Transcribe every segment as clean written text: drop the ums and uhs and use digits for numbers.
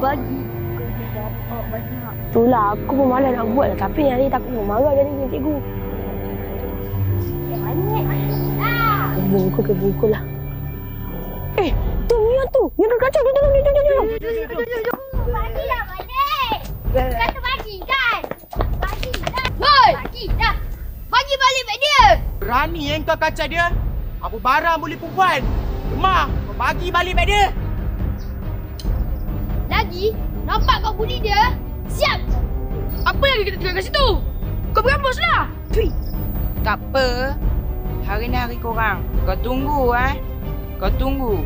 bagi. Kau banyak. Itulah, aku pun malas nak buat lah. Tapi hari ni takut marah jadi dengan cikgu. Yang mana? Ke bungkul lah. Tu Mia tu. Mia dah kacau. Jom. Bagilah balik. Kata bagi kan? Bagi dah. Hoi! Bagi dah. Bagi balik beg dia. Berani kau kacau dia? Apa barang boleh perempuan? Lemah, kau bagi balik beg dia. Lagi? Nampak kau buli dia? Siap! Apa lagi kita tinggal kat situ? Kau berambus lah. Tui. Tak apa. Hari ni hari korang. Kau tunggu Kau tunggu.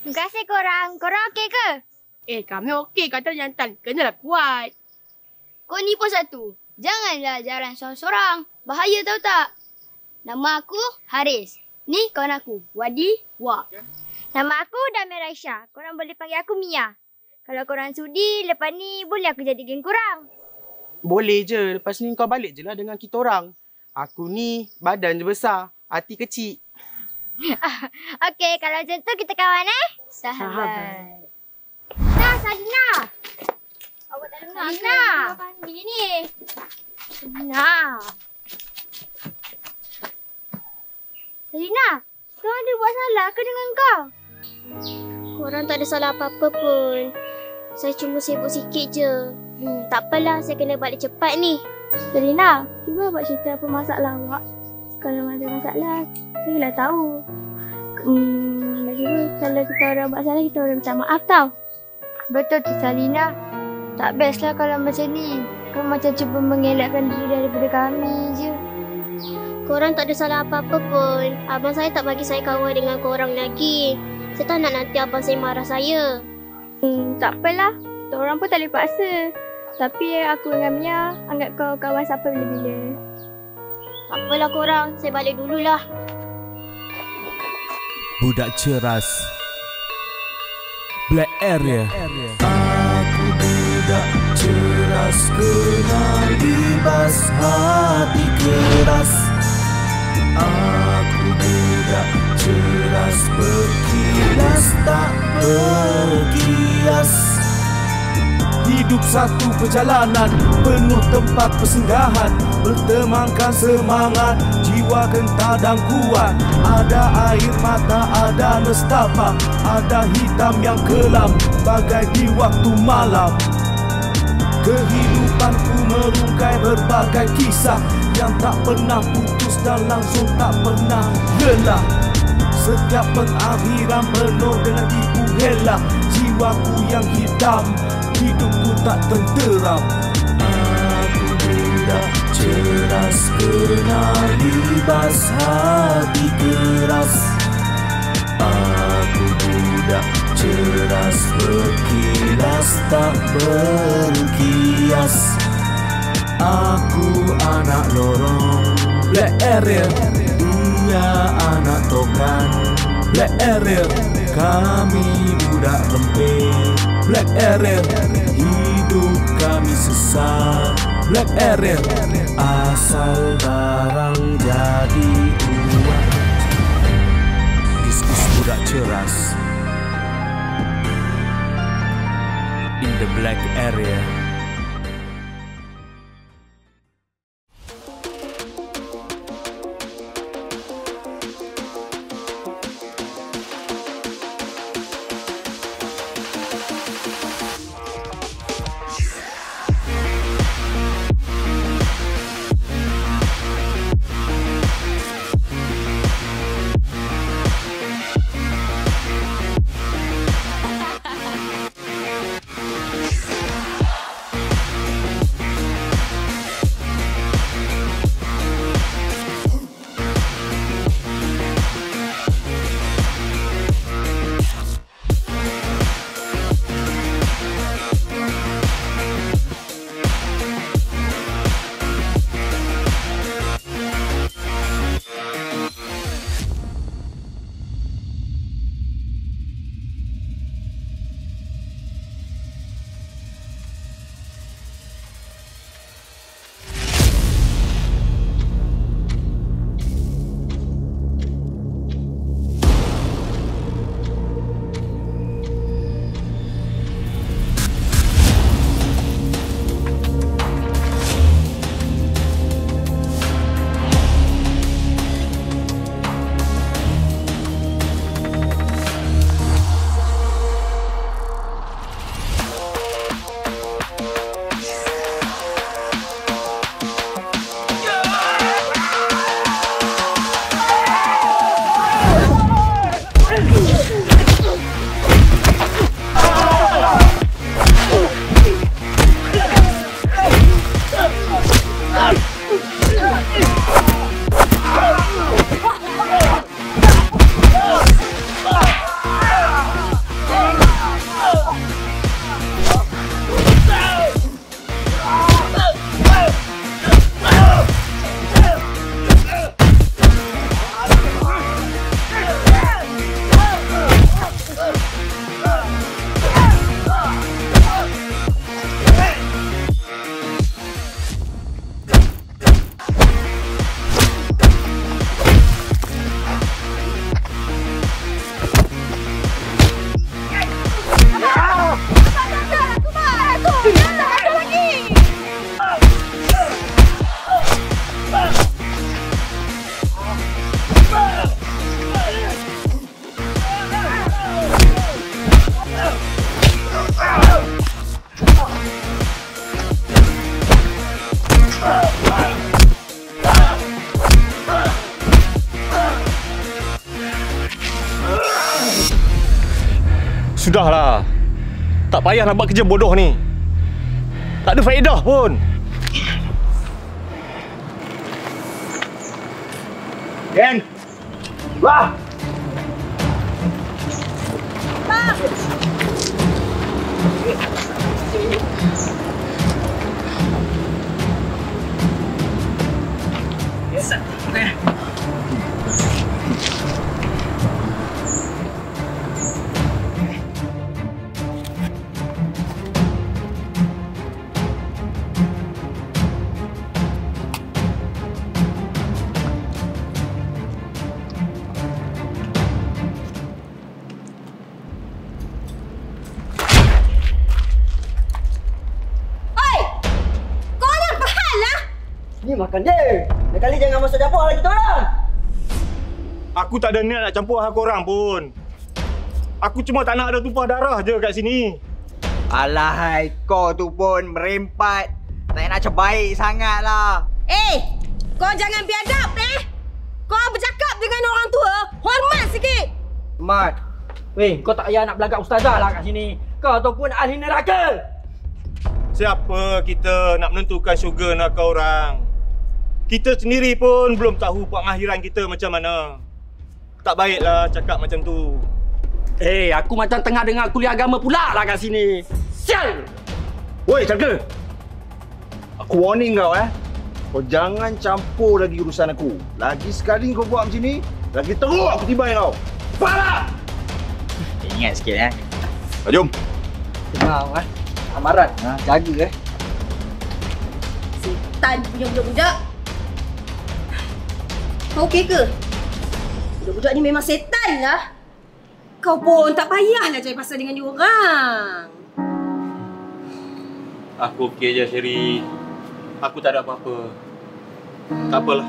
Terima kasih korang. Korang okey ke? Kami okey. Kata jantan. Kenalah kuat. Kau ni pun satu. Janganlah jalan sorang-sorang. Bahaya tahu tak? Nama aku Haris. Ni kawan aku, Wadi Wak. Nama aku Damir Aisyah. Korang boleh panggil aku Mia. Kalau korang sudi, lepas ni boleh aku jadi geng korang. Boleh je. Lepas ni kau balik je lah dengan kita orang. Aku ni badan je besar. Hati kecil. Okey, kalau macam tu kita kawan Sahabat. Nah, Salina. Awak tak dengar Salina. ke? Panggil ni. Salina, kau ada buat salah ke dengan kau? Korang tak ada salah apa-apa pun. Saya cuma sibuk sikit je. Tak apalah, saya kena balik cepat ni. Salina, cuba buat cerita apa masalah awak. Kalau ada masalah, saya lah tahu. Lagi pun, kalau kita orang buat salah, kita orang minta maaf tau. Betul tu Salina. Tak best lah kalau macam ni. Kau macam cuba mengelakkan diri daripada kami je. Korang tak ada salah apa-apa pun. Abang saya tak bagi saya kawan dengan korang lagi. Saya tak nak nanti abang saya marah saya. Tak apalah. Kita orang pun tak boleh paksa. Tapi aku dengan Mia anggap kau kawan siapa bila-bila. Tak apalah korang. Saya balik dululah. Budak Ceras, Black Area. Aku budak ceras, kenal libas hati keras. Aku budak ceras, berkilas tak berkias. Hidup satu perjalanan penuh tempat persinggahan, bertemankan semangat, jiwa kental dan kuat. Ada air mata, ada nestapa, ada hitam yang kelam bagai di waktu malam. Kehidupanku merungkai berbagai kisah yang tak pernah putus dan langsung tak pernah lelah. Setiap pengakhiran penuh dengan tipu hela, jiwaku yang hitam, hidupku tak tenteram. Aku budak ceras, kenal libas hati keras. Aku budak ceras, berkilas tak berkias. Aku anak lorong Black Area. Dia anak tokan Black Area. Kami budak rempeh Black Area. Hidup kami sesat Black Area. asal barang jadi uang. Diskus Budak Ceras in the Black Area. Sudahlah. Tak payah nak buat kerja bodoh ni. Tak ada faedah pun. Ken! Wah! Yes, sir. Okay. Ni makan dia. Lain kali jangan masuk dapur lagi kita orang. Aku tak ada niat nak campur hal korang pun. Aku cuma tak nak ada tumpah darah je kat sini. Alahai, kau tu pun merempat. Tak nak terbaik sangat lah. Kau jangan biadab Kau bercakap dengan orang tua, hormat sikit. Mat. Weh, kau tak payah nak belagak ustazah lah kat sini. Kau tu pun ahli neraka. Siapa kita nak menentukan syurga neraka orang? Kita sendiri pun belum tahu pengakhiran kita macam mana. Tak baiklah cakap macam tu. Aku macam tengah dengar kuliah agama pula lah kat sini. Sial! Woi, Caka! Aku warning kau Kau jangan campur lagi urusan aku. Lagi sekali kau buat macam ni, lagi teruk aku tibai kau. Faham tak? Ingat sikit Jom. Dengar amaran. Jaga Setan punya budak-budak. Kau okey ke? Budak-budak ni memang setan lah. Kau pun tak payahlah cari pasal dengan dia orang. Aku okey je, Sherry. Aku tak ada apa-apa. Tak apalah.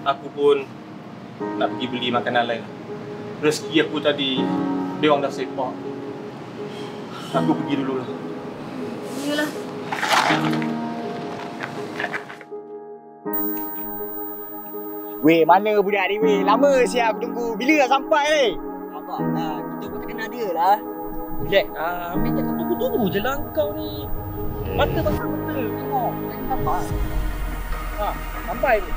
Aku pun nak pergi beli makanan lain. Rezeki aku tadi, dia orang dah sepak. Aku pergi dululah. Yalah. Weh, mana budak ni weh? Lama siap aku tunggu. Bila nak sampai ni? Sabarlah, kita pun tak kenal dia lah. Jack, Amin cakap tunggu-tunggu je lah kau ni. Mata pasal mata. Tengok, jangan sampai. Sampai ni.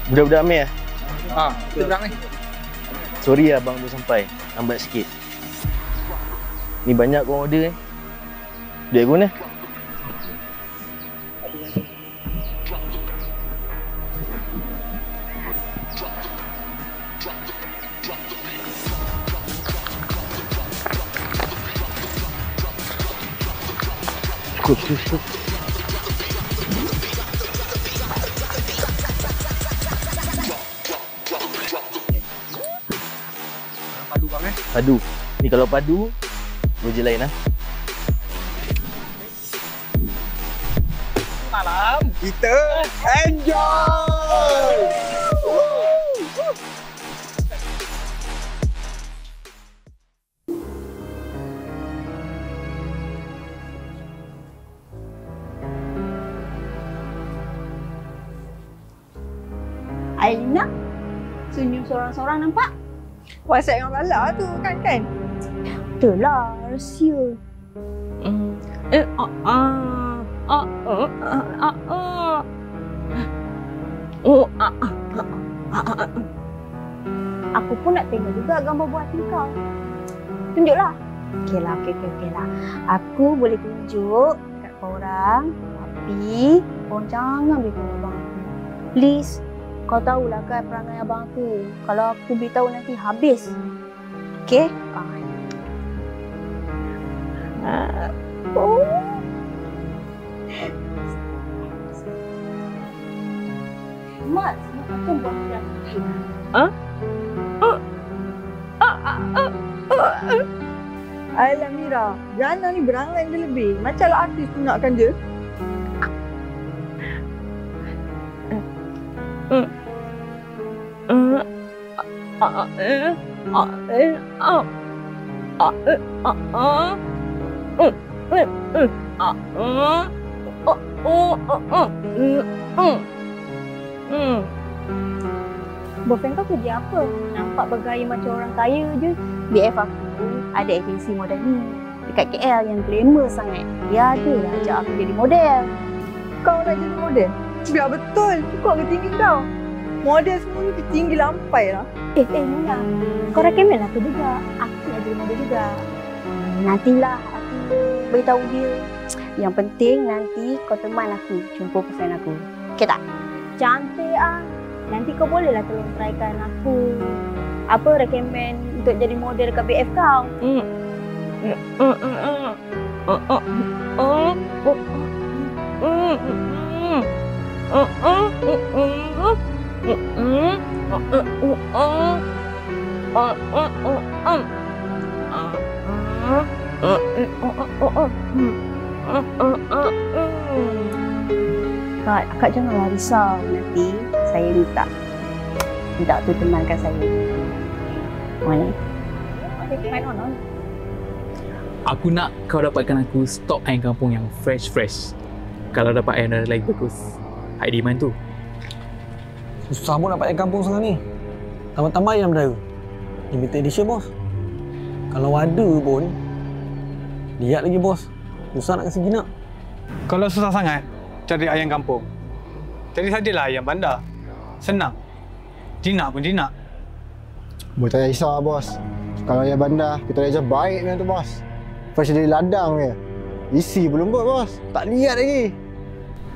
Budak-budak Amir Kita berang ni. Sorry lah abang belum sampai. Lambat sikit. Ni banyak korang order Duit aku mana? Cukup. Padu bang Padu. Ni kalau padu, je lain lah. Malam. Kita enjoy! Aina, senyum seorang-seorang nampak? WhatsApp yang Lala tu kan? Itulah, rahsia. Aku pun nak tengok juga gambar buah hati kau. Tunjuklah. Okeylah. Aku boleh tunjuk dekat korang, tapi korang jangan beritahu abang aku. Please. Kau tahulah kan perangai abang aku. Kalau aku beritahu nanti habis. Okey? Mat, macam buat hati. Alah Mira, Jana ni berangan dia lebih. Macam lah artis tu nakkan je. Boyfriend kau kerja apa? Nampak bergaya macam orang kaya je. BF aku ada agensi model ni dekat KL yang glamour sangat. Dia ada ajak aku jadi model. Kau nak jadi model? Biar betul. Cukup ke tinggi kau? Model semua ni tinggi lampai lah. Mula. Kau recommend aku juga. Aku nak jadi model juga. Nantilah aku beritahu dia. Yang penting nanti kau teman aku jumpa boyfriend aku. Okay tak? Cantik ah. Nanti kau bolehlah tolong trykan aku. Apa recommend untuk jadi model dekat BF kau? Akak janganlah risau. Nanti saya minta tu temankan saya. Mana? Main on. Aku nak kau dapatkan aku stok ayam kampung yang fresh. Kalau dapat ayam dari lagi bagus, high demand tu. Susah pun dapat ayam kampung sekarang ni. Tambah-tambah ayam dara. Limited edition, bos. Kalau ada pun, lihat lagi, bos. Susah nak kasi jinak. Kalau susah sangat cari ayam kampung, cari sajalah ayam bandar. Senang. Jinak pun jinak. Bos tak payah risau, bos. Kalau ayam bandar, kita dah ajar baik dengan tu, bos. Fresh dari ladang je. Isi belum buat, bos. Tak lihat lagi.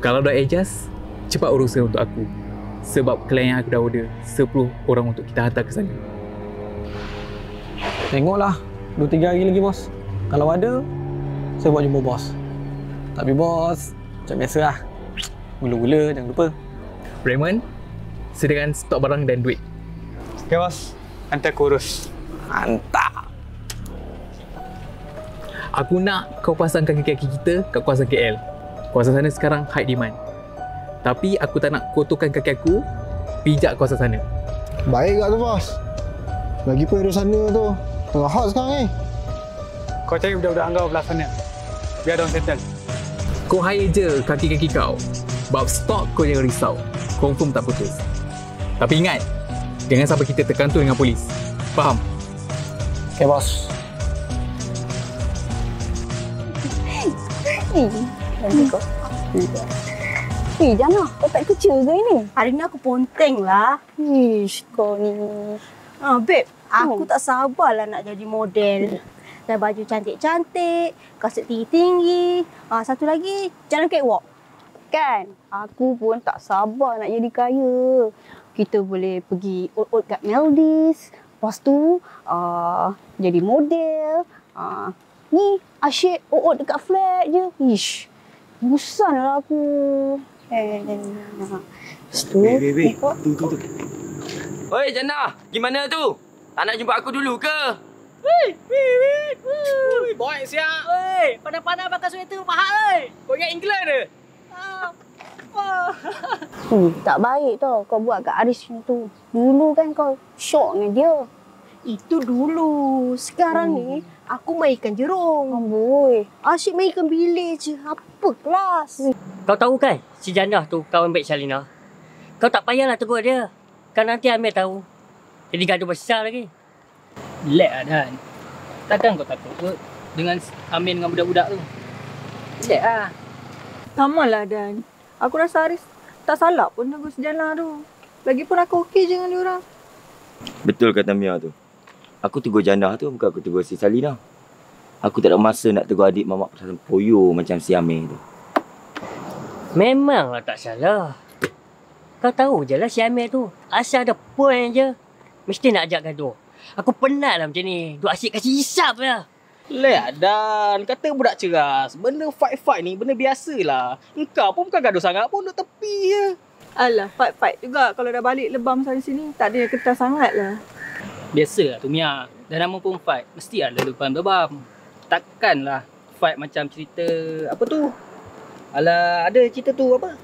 Kalau dah adjust, cepat uruskan untuk aku. Sebab klien yang aku dah order 10 orang untuk kita hantar ke sana. Tengoklah 2-3 hari lagi, bos. Kalau ada, saya buat jumpa bos. Tapi bos, macam biasalah. Gula-gula jangan lupa. Raymond, sediakan stok barang dan duit. Okay, bos. Nanti aku urus. Mantap. Aku nak kau pasangkan kaki-kaki kita kat kawasan KL. Kawasan sana sekarang high demand. Tapi aku tak nak kotorkan kaki aku pijak kawasan sana. Baik kat tu, bos. Lagipun area sana tu tengah hot sekarang ni. Kau cari budak-budak Anggau belah sana. Biar diorang settle. Kau hire je kaki-kaki kau. Bab stok kau jangan risau. Confirm tak putus. Tapi ingat, jangan sampai kita terkantul dengan polis. Faham? Okay, bos. Jana, kau tak kerja ke ini? Hari ni aku ponteng lah. Kau ni. Babe, aku tak sabarlah nak jadi model. Dan baju cantik-cantik, kasut tinggi-tinggi. Satu lagi, jalan catwalk. Kan? Aku pun tak sabar nak jadi kaya. Kita boleh pergi out-out kat Maldives. Lepas tu, jadi model. Ni, asyik out-out dekat flat je. Ish, bosanlah aku. Lepas tu, tu. Oi, Jannah, gimana tu? Tak nak jumpa aku dulu ke? Boy, siap. Oi, pandai-pandai pakai sweater mahal oi. Kau ingat England ke? tak baik tau kau buat kat Aris macam tu. Dulu kan kau syok dengan dia. Itu dulu. Sekarang ni aku mainkan jerung. Amboi. Asyik mainkan bilik je. Apa kelas? Kau tahu kan si Jannah tu kawan baik Shalina. Kau tak payahlah tegur dia. Kan nanti Amir tahu. Jadi gaduh besar lagi. Relax lah Dan. Takkan kau takut ke dengan Amir dengan budak-budak tu? Relax lah. Samalah Dan. Aku rasa Aris tak salah pun tegur si Jannah tu. Lagipun aku okey je dengan diorang. Betul kata Mia tu. Aku tegur Jannah tu bukan aku tegur si Salina. Aku tak ada masa nak tegur adik mamak perasaan poyo macam si Amir tu. Memanglah tak salah. Kau tahu je lah si Amir tu. Asal ada point je. Mesti nak ajak gaduh. Aku penat lah macam ni. Duk asyik kasih hisap lah. Lek Dan. Kata budak ceras. Benda fight-fight ni benda biasalah. Engkau pun bukan gaduh sangat pun. Duk tepi je. Alah, fight-fight juga. Kalau dah balik lebam sana sini, tak ada yang ketat sangat lah. Biasalah tu Mia. Dah nama pun fight. Mesti ada lebam-lebam. Takkanlah fight macam cerita apa tu? Alah, ada cerita tu apa?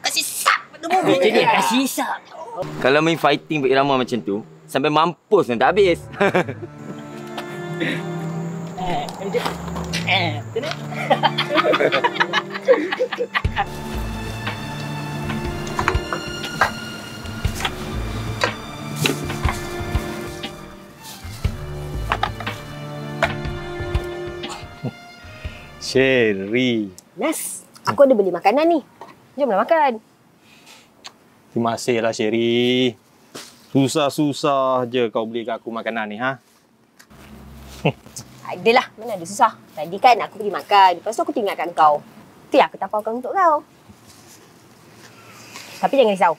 Kasih sap pada mobil. Jadi kasih sap. Kalau main fighting berirama macam tu, sampai mampus dan tak habis. Sherry. Nas, aku ada beli makanan ni. Jomlah makan. Terima kasihlah Sherry. Susah-susah je kau belikan aku makanan ni, ha? Adalah, mana ada susah. Tadi kan aku pergi makan, lepas tu aku tinggalkan kau. Tu yang aku taparkan untuk kau. Tapi jangan risau.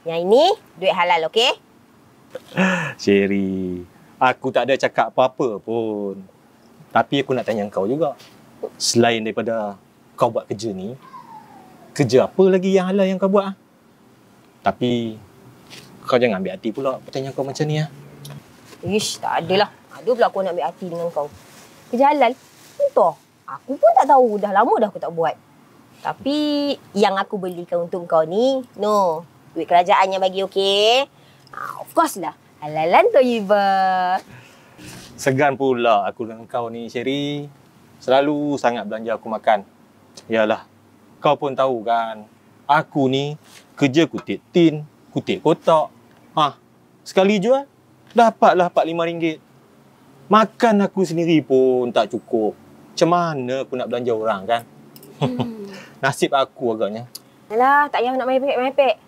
Yang ini duit halal, okey? Sherry, aku tak ada cakap apa-apa pun. Tapi aku nak tanya kau juga. Selain daripada kau buat kerja ni, kerja apa lagi yang halal yang kau buat? Tapi kau jangan ambil hati pula pertanyaan kau macam ni. Ish, tak adalah. Ada pula aku nak ambil hati dengan kau. Kerja halal? Entah. Aku pun tak tahu. Dah lama dah aku tak buat. Tapi yang aku belikan untuk kau ni, no. Duit kerajaan yang bagi, okey? Of course lah. Halalan Toyibah. Segan pula aku dengan kau ni, Sherry. Selalu sangat belanja aku makan. Yalah, kau pun tahu kan. Aku ni kerja kutip tin, kutip kotak. Sekali jual, dapatlah RM45. Makan aku sendiri pun tak cukup. Macam mana aku nak belanja orang kan? Nasib aku agaknya. Alah, tak payah nak mepek-mepek.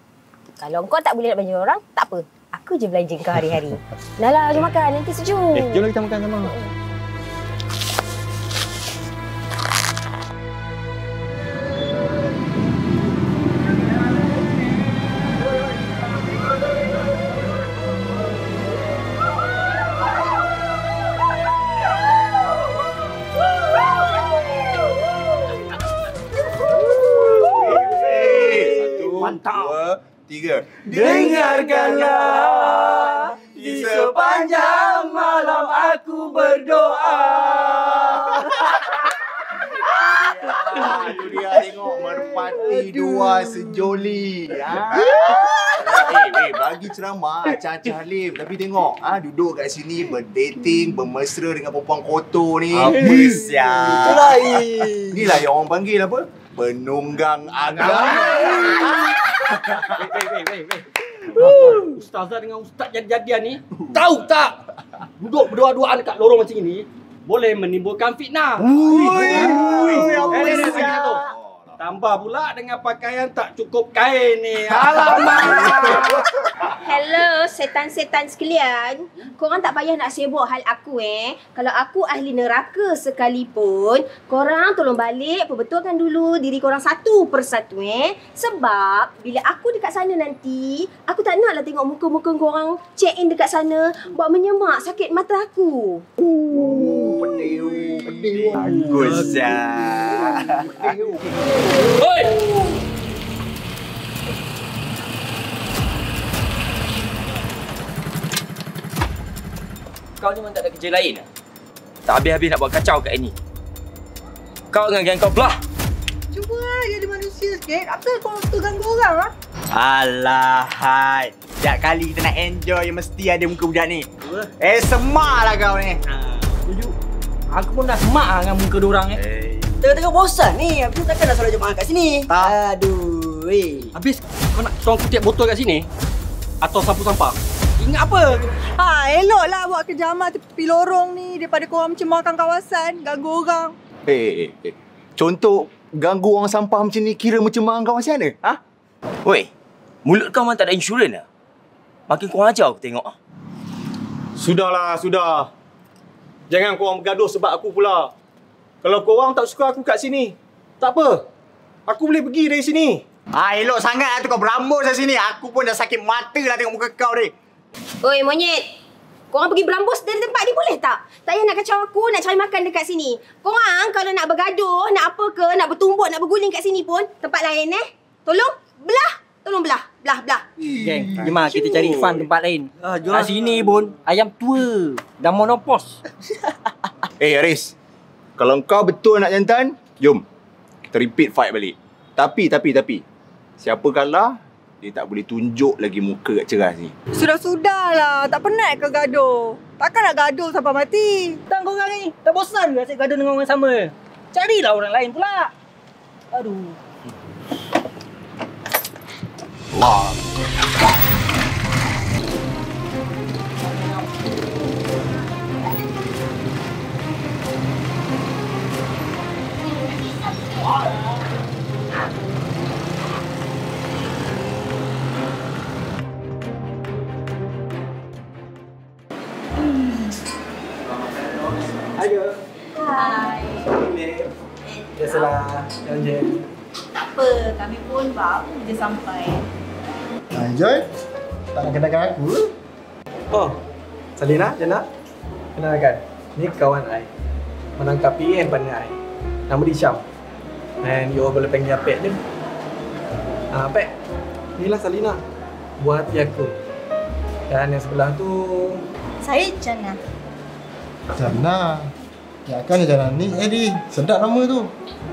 Kalau kau tak boleh nak belanja orang, tak apa. Aku je belanja kau hari-hari. Dah lah, jom makan. Nanti sejuk. Jomlah kita makan sama. Mantap. 2, 3. Dengarkanlah di sepanjang malam aku berdoa. Itu dia tengok merpati 2 sejoli. Bagi ceramah Acah-acah Alif. Tapi tengok duduk kat sini berdating, bermesra dengan perempuan kotor ni. Apa siap? Itulah inilah yang orang panggil apa? Penunggang agama. Ustazah dengan ustaz jadi-jadian ni, tahu tak? Duduk berdua-duaan dekat lorong macam ini boleh menimbulkan fitnah. Tambah pula dengan pakaian tak cukup kain ni. Alamak. Hello, setan-setan sekalian. Korang tak payah nak sibuk hal aku Kalau aku ahli neraka sekalipun, korang tolong balik perbetulkan dulu diri korang satu persatu Sebab bila aku dekat sana nanti, aku tak naklah tengok muka-muka korang check in dekat sana buat menyemak sakit mata aku. Pedih. Bagus dah. Hoi! Kau ni memang tak ada kerja lain? Tak habis-habis nak buat kacau kat ini. Kau dengan geng kau belah. Cuba lah jadi manusia sikit. Apa kau terganggu orang Alah, hai. Setiap kali kita nak enjoy, mesti ada muka budak ni. Semak lah kau ni. Tuju. Aku pun dah semak dengan muka diorang Tengah-tengah bosan ni. Aku takkan nak solat jemaah kat sini. Aduh, Habis kau nak tuang kutip botol kat sini? Atau sapu sampah? Ingat apa? Eloklah buat kejaman tepi lorong ni daripada korang mencemarkan kawasan, ganggu orang. Contoh ganggu orang sampah macam ni kira mencemarkan kawasan mana? Woi, mulut kau memang tak ada insurans lah. Makin kurang ajar aku tengok. Sudahlah, sudah. Jangan korang bergaduh sebab aku pula. Kalau korang tak suka aku kat sini, tak apa. Aku boleh pergi dari sini. Elok sangat lah tu kau berambus kat sini. Aku pun dah sakit mata lah tengok muka kau ni. Oi monyet, korang pergi berambus dari tempat ni boleh tak? Tak payah nak kacau aku, nak cari makan dekat sini. Korang kalau nak bergaduh, nak apa ke, nak bertumbuk, nak berguling kat sini pun, tempat lain Tolong belah. Tolong belah. Geng, jom kita cari fun tempat lain. Kat sini pun ayam tua dah monopos. Aris, kalau kau betul nak jantan, jom kita repeat fight balik. Tapi siapa kalah, dia tak boleh tunjuk lagi muka kat ceras ni. Sudah-sudahlah, tak penat ke gaduh? Takkan nak gaduh sampai mati? Tang korang ni, tak bosan ke asyik gaduh dengan orang sama? Carilah orang lain pula. Aduh. Wah. Saya. Hai. Boleh. Biasalah, janji. Tak apa, kami pun baru je sampai. Joy, tak nak kenalkan aku? Oh, Salina, Jana. Kenalkan, ni kawan I. Menangkapi handphone I. Nama dia Syam. And you all boleh panggil Apek je. Apek, inilah Salina. Buat hati aku. Dan yang sebelah tu... Saya Jana. Jana. Ya kan Jana ni Eddie. Sedap nama tu.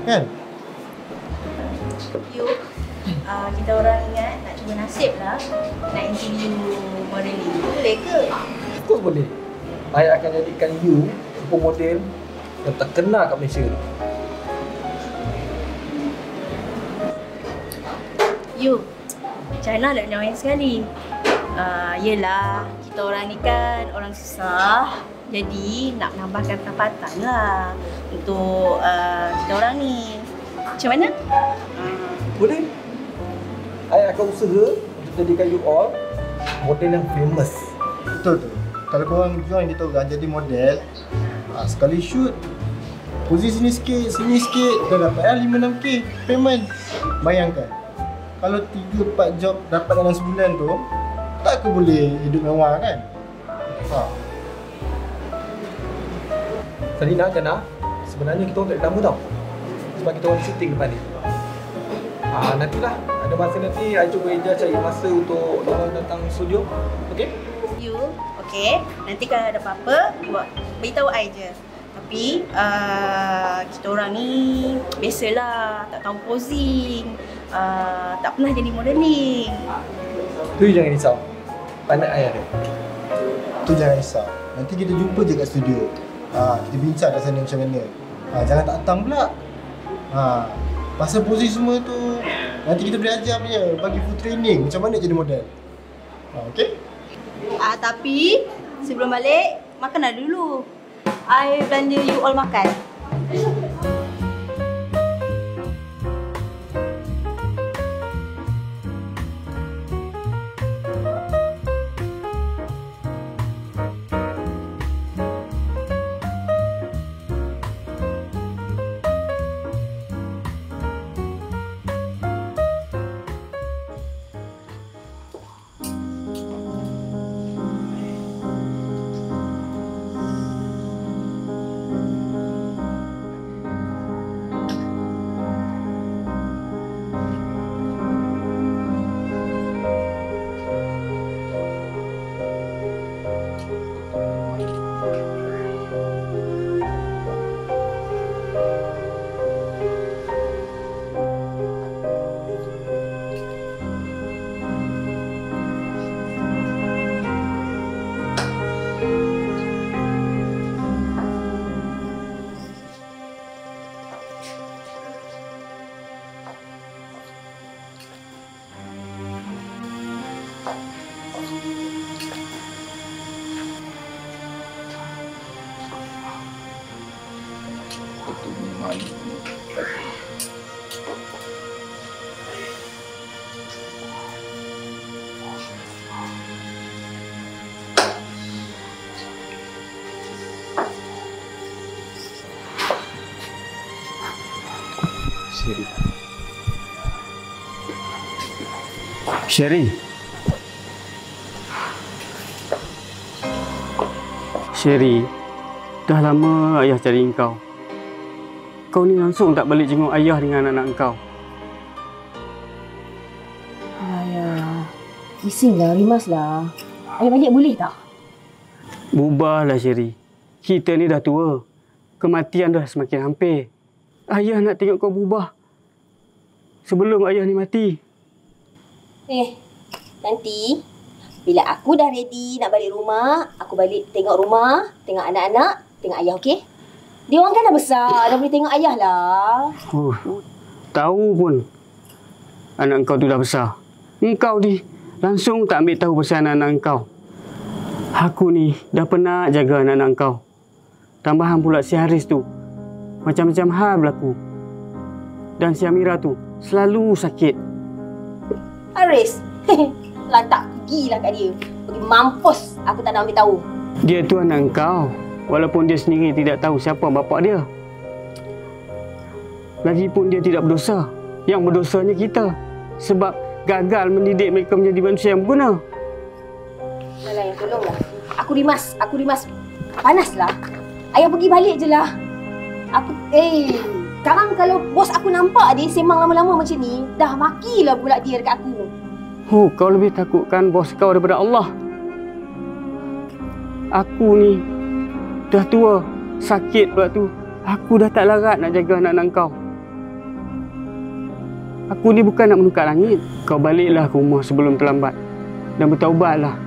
Kan? Yuk, kita orang ingat nak cuba nasib lah. Nak interview modeling. Boleh ke? Of course boleh. I akan jadikan you supermodel yang terkenal kat Malaysia ni. Yuk, Jana nak join sekali. Yelah, kita orang ni kan orang susah. Jadi nak menambahkan pendapatan lah untuk kita orang ni. Macam mana? Boleh. I akan usaha untuk jadikan you all model yang famous. Betul tu. Kalau korang join kita orang jadi model, sekali shoot, posisi sini sikit, dah dapat 5-6K payment. Bayangkan, kalau 3-4 job dapat dalam sebulan tu, tak ke boleh hidup mewah kan? Salina, Jana, sebenarnya kita orang tak ada tamu tau. Sebab kita orang shooting depan ni. Nantilah, ada masa nanti I cuba Eja cari masa untuk orang datang studio. Okey? You, okey. Nanti kalau ada apa-apa, beritahu I je. Tapi kita orang ni biasalah, tak tahu posing, tak pernah jadi modeling. Tu jangan risau. Pandai I ada. Tu jangan risau. Nanti kita jumpa je kat studio. Kita bincang kat sana macam mana. Jangan tak datang pula. Pasal posisi semua tu nanti kita boleh ajar punya, bagi full training macam mana jadi model. Okey? Tapi sebelum balik, makan dah dulu. I belanja you all makan. Sherry. Sherry, dah lama ayah cari engkau. Kau ni langsung tak balik jenguk ayah dengan anak-anak engkau. Ayah, bisinglah, rimaslah. Ayah balik boleh tak? Bubahlah Sherry. Kita ni dah tua. Kematian dah semakin hampir. Ayah nak tengok kau berubah sebelum ayah ni mati. Nanti bila aku dah ready nak balik rumah, aku balik tengok rumah, tengok anak-anak, tengok ayah, okey? Dia orang kan dah besar, dah boleh tengok ayah lah. Tahu pun anak engkau tu dah besar. Engkau ni langsung tak ambil tahu pasal anak-anak engkau. Aku ni dah penat jaga anak-anak engkau. Tambahan pula si Haris tu, macam-macam hal berlaku. Dan si Amira tu selalu sakit. Haris, lantak pergilah kat dia. Pergi mampus, aku tak nak ambil tahu. Dia tu anak engkau. walaupun dia sendiri tidak tahu siapa bapa dia. Lagipun dia tidak berdosa. Yang berdosanya kita sebab gagal mendidik mereka menjadi manusia yang berguna. Alah, tolonglah. Aku rimas. Panaslah. Ayah pergi balik je lah. Sekarang kalau bos aku nampak dia sembang lama-lama macam ni, dah makilah pula dia dekat aku. Kau lebih takutkan bos kau daripada Allah. Aku ni dah tua, sakit pula tu. Aku dah tak larat nak jaga anak-anak kau. Aku ni bukan nak menukar langit. Kau baliklah ke rumah sebelum terlambat dan bertaubatlah.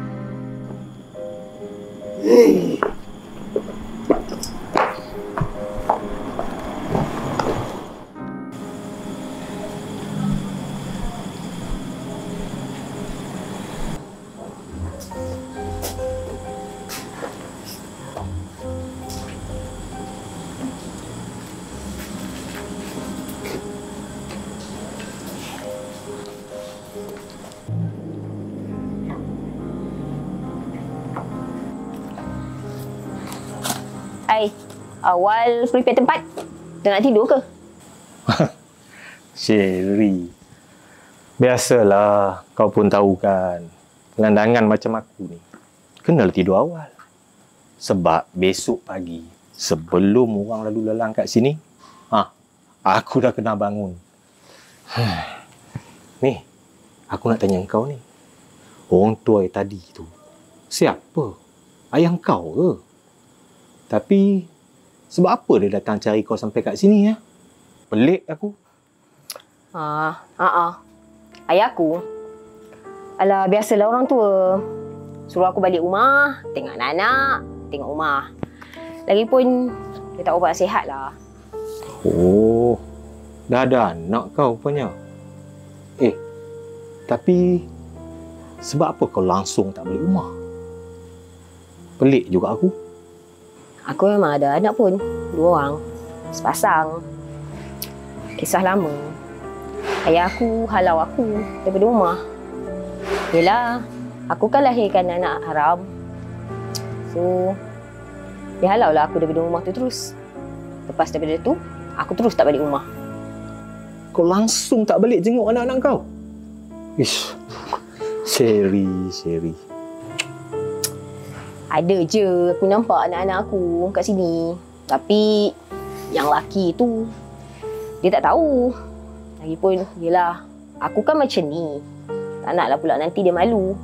Awal prepare tempat. Dah nak tidur ke? Sherry, biasalah, kau pun tahu kan, gelandangan macam aku ni kenalah tidur awal. Sebab besok pagi sebelum orang lalu lalang kat sini, aku dah kena bangun. Ni, aku nak tanya kau ni, orang tua tadi tu siapa? Ayah kau ke? Tapi sebab apa dia datang cari kau sampai kat sini ya? Pelik aku. Ayah aku. Alah, biasalah orang tua. Suruh aku balik rumah, tengok anak-anak, tengok rumah. Lagipun dia tak ubat sihat lah. Oh, dah ada anak kau rupanya. Tapi sebab apa kau langsung tak balik rumah? Pelik juga aku. Aku memang ada anak pun. 2 orang. Sepasang. Kisah lama. Ayah aku halau aku daripada rumah. Yelah, aku kan lahirkan anak haram. So, dia halau lah aku daripada rumah tu terus. Lepas daripada tu, aku terus tak balik rumah. Kau langsung tak balik jenguk anak-anak kau? Ish, Sherry. Ada je aku nampak anak-anak aku kat sini. Tapi yang laki tu dia tak tahu. Lagipun yelah, aku kan macam ni. Tak naklah pula nanti dia malu.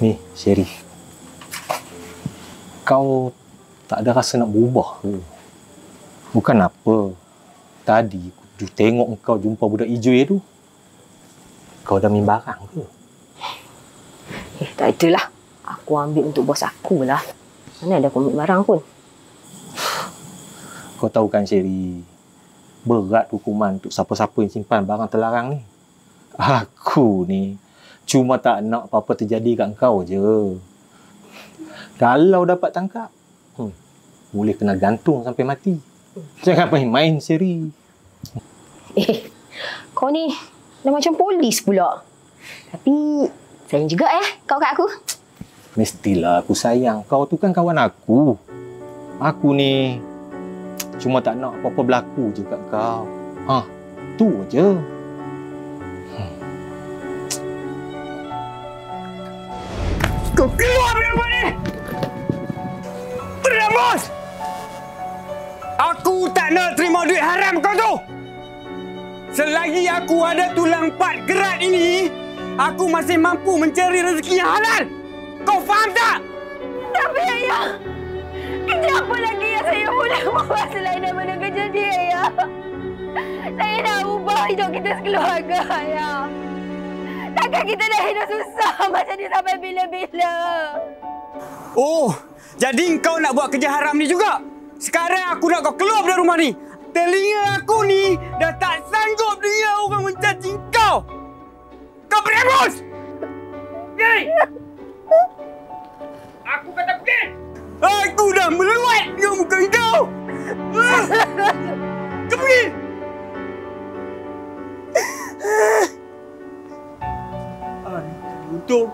Ni, Sherry. Kau tak ada rasa nak berubah ke? Bukan apa. Tadi aku tengok kau jumpa budak hijau tu. Kau dah minum barang ke? Tak adalah. Aku ambil untuk bos aku lah. Mana ada aku ambil barang pun. Kau tahu kan, Sherry, berat hukuman untuk siapa-siapa yang simpan barang terlarang ni. Aku ni cuma tak nak apa-apa terjadi kat kau je. Kalau dapat tangkap, boleh kena gantung sampai mati. Jangan main-main, Sherry. Kau ni dah macam polis pula. Tapi sayang juga kau kat aku. Mestilah aku sayang. Kau tu kan kawan aku. Aku ni cuma tak nak apa-apa berlaku je kat kau. Tu je. Kau keluar dari rumah ni! Ramos! Aku tak nak terima duit haram kau tu! Selagi aku ada tulang 4 kerat ini, aku masih mampu mencari rezeki yang halal. Kau faham tak? Tapi ayah, kerja apa lagi yang saya boleh buat selain daripada kerja dia, ayah? Saya nak ubah hidup kita sekeluarga, ayah. Takkan kita dah hidup susah macam ni sampai bila-bila? Oh, jadi kau nak buat kerja haram ni juga? Sekarang aku nak kau keluar dari rumah ni. Telinga aku ni dah tak sanggup dengar orang mencaci kau. Kau berebus! Pergi! Aku kata pergi! Aku dah meluat dengan muka kau! Kau pergi! Untuk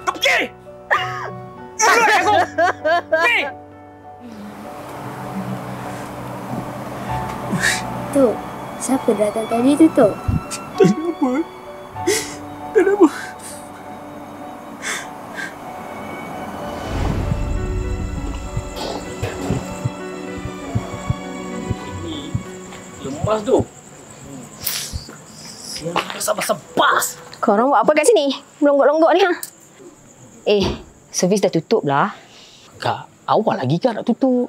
kau pergi! Keluar aku! Tok, siapa datang tadi tu, Tok? Tak ada apa. Tak ada apa. Lemas tu. Siang basah-basah bas. Korang buat apa kat sini? Melonggok-longgok ni, ha? Servis dah tutup lah. Kak, awal lagi kan nak tutup.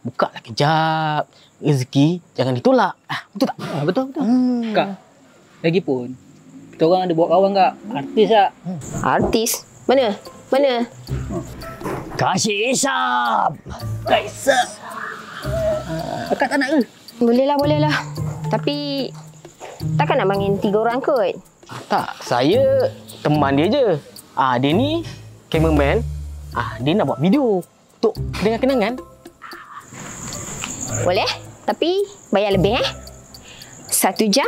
Buka lah kejap. Rezeki jangan ditolak. Betul tak? Betul. Kak, lagipun kita orang ada buat kawan kak. Artis tak? Artis? Mana? Kasih Isap. Kak Isap. Akak tak nak ke? Boleh lah. Tapi takkan nak panggil 3 orang kot? Tak, saya teman dia je. Dia ni cameraman. Dia nak buat video untuk kenangan-kenangan. Boleh, tapi bayar lebih 1 jam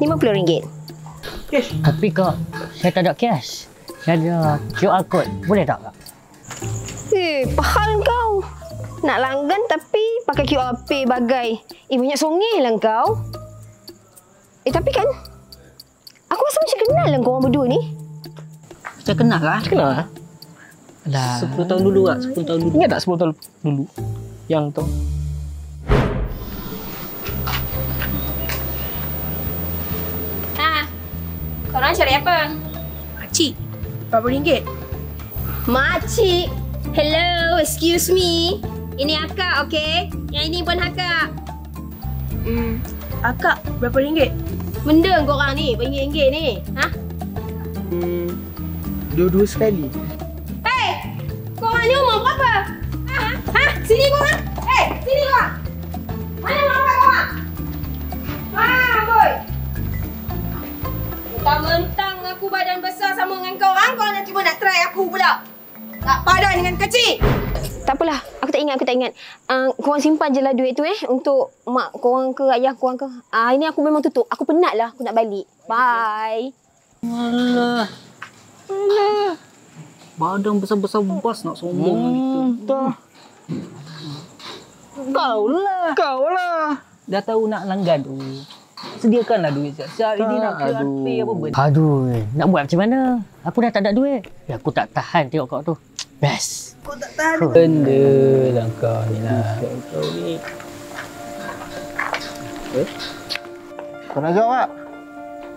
RM50. Tapi kak, saya tak ada cash. Saya ada QR code. Boleh tak kak? Pahal kau. Nak langgan tapi pakai QR Pay bagai. Banyak songeh lah kau. Tapi kan, aku rasa macam kenal lah korang berdua ni. Macam kenal kak? Kenal lah. 10 tahun dulu kak, 10 tahun dulu. Ingat tak 10 tahun dulu? Yang tu. Korang cari apa? Makcik, berapa ringgit? Makcik? Hello, excuse me. Ini akak, okey? Yang ini pun akak. Akak, berapa ringgit? Benda korang ni, RM1 ni. Ha? Dua-dua sekali. Hei! Korang ni umur berapa? Sini korang! Sini korang! Mana orang korang? Boy! Mentang-mentang aku badan besar sama dengan korang nak cuba nak try aku pula. Tak padan dengan kecil. Tak apalah, aku tak ingat. Korang simpan je lah duit tu untuk mak korang ke ayah korang ke. Ini aku memang tutup. Aku penat lah, aku nak balik. Bye. Alah. Badan besar-besar bas nak sombong gitu. Kau lah. Dah tahu nak langgan tu. Sediakanlah duit siap-siap. Ini nak pay apa benda. Aduh, nak buat macam mana? Aku dah tak ada duit. Aku tak tahan tengok kau tu. Best. Kau tak tahan. Benda lah kau ni lah. Kau ni. Kau nak jawab tak?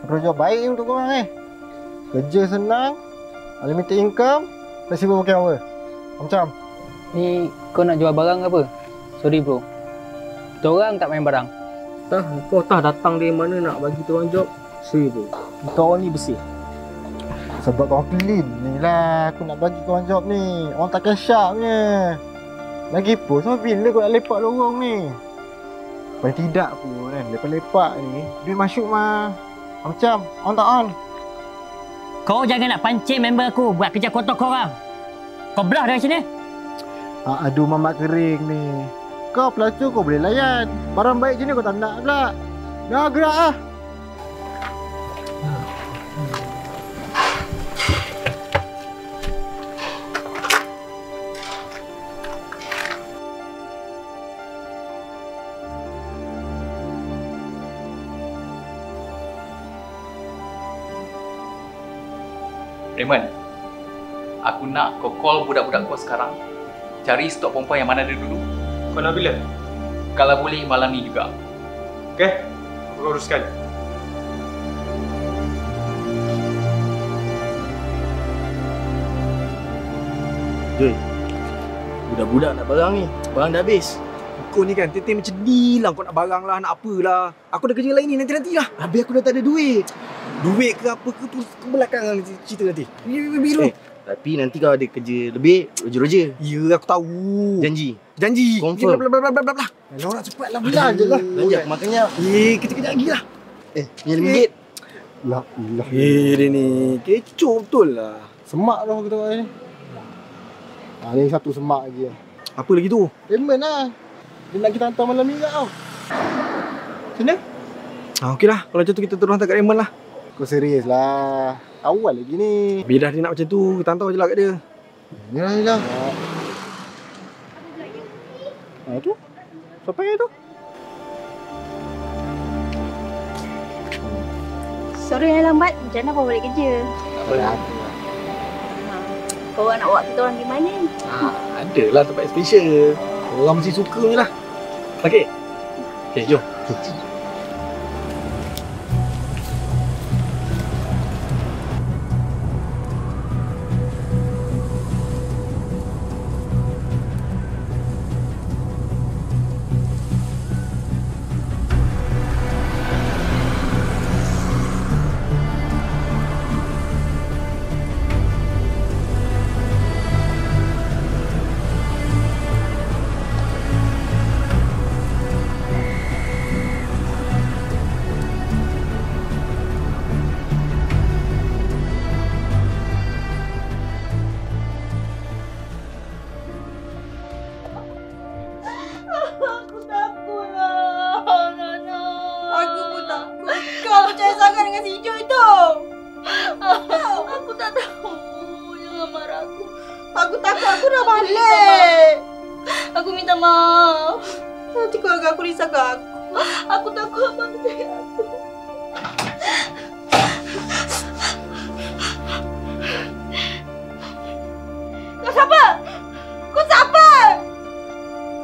Aku dah jawab baik untuk korang Kerja senang, unlimited income, flexible working hour. Macam? Ni kau nak jual barang apa? Sorry bro. Kita orang tak main barang. Kau datang dari mana nak bagi kita orang job? Sorry bro. Kita orang ni bersih. Sebab korang clean ni lah aku nak bagi korang job ni. Orang tak cash up ni. Lagipun sampai bila kau nak lepak lorong ni? Paling tidak pun kan, lepak-lepak ni duit masuk mah. Macam, on tak on? Kau jangan nak pancing member aku buat kerja kotor korang. Kau belah dari sini. Aduh mamak kering ni. Kau pelacur kau boleh layan. Barang baik je ni kau tak nak pula. Dah gerak lah. Raymond, aku nak kau call budak-budak kau sekarang. Cari stok perempuan yang mana ada dulu. Kau nak bila? Kalau boleh malam ni juga. Okey, aku uruskan. Joy, budak-budak nak barang ni. Barang dah habis. Kau ni kan teteh macam ni lah. Kau nak barang lah, nak apalah. Aku ada kerja lain ni, nanti-nanti lah. Habis aku dah tak ada duit. Duit ke apa ke tu kebelakangan cerita nanti. Biru. Tapi nanti kau ada kerja lebih, roja-roja. Ya, aku tahu. Janji. Confirm. Bla. Orang cepatlah belah je lah. Lanjut aku makannya. Kejap lagi lah. Ni RM5. Lah. Dia ni kecoh betul lah. Semak dah kita buat ni. Ni satu semak lagi. Apa lagi tu? Payment lah. Dia nak kita hantar malam ni kat tau. Macam mana? Okey lah. Kalau macam tu kita terus hantar kat Raymond lah. Kau serius lah. Awal lagi ni. Bila dia nak macam tu, kita hantar je lah kat dia. Yelah. Tu? Siapa yang tu? Sorry yang lambat. Macam mana kau balik kerja? Tak apalah. Kau nak bawa kita orang pergi mana? Adalah tempat special. Orang mesti suka je lah. Okey? Okey, jom.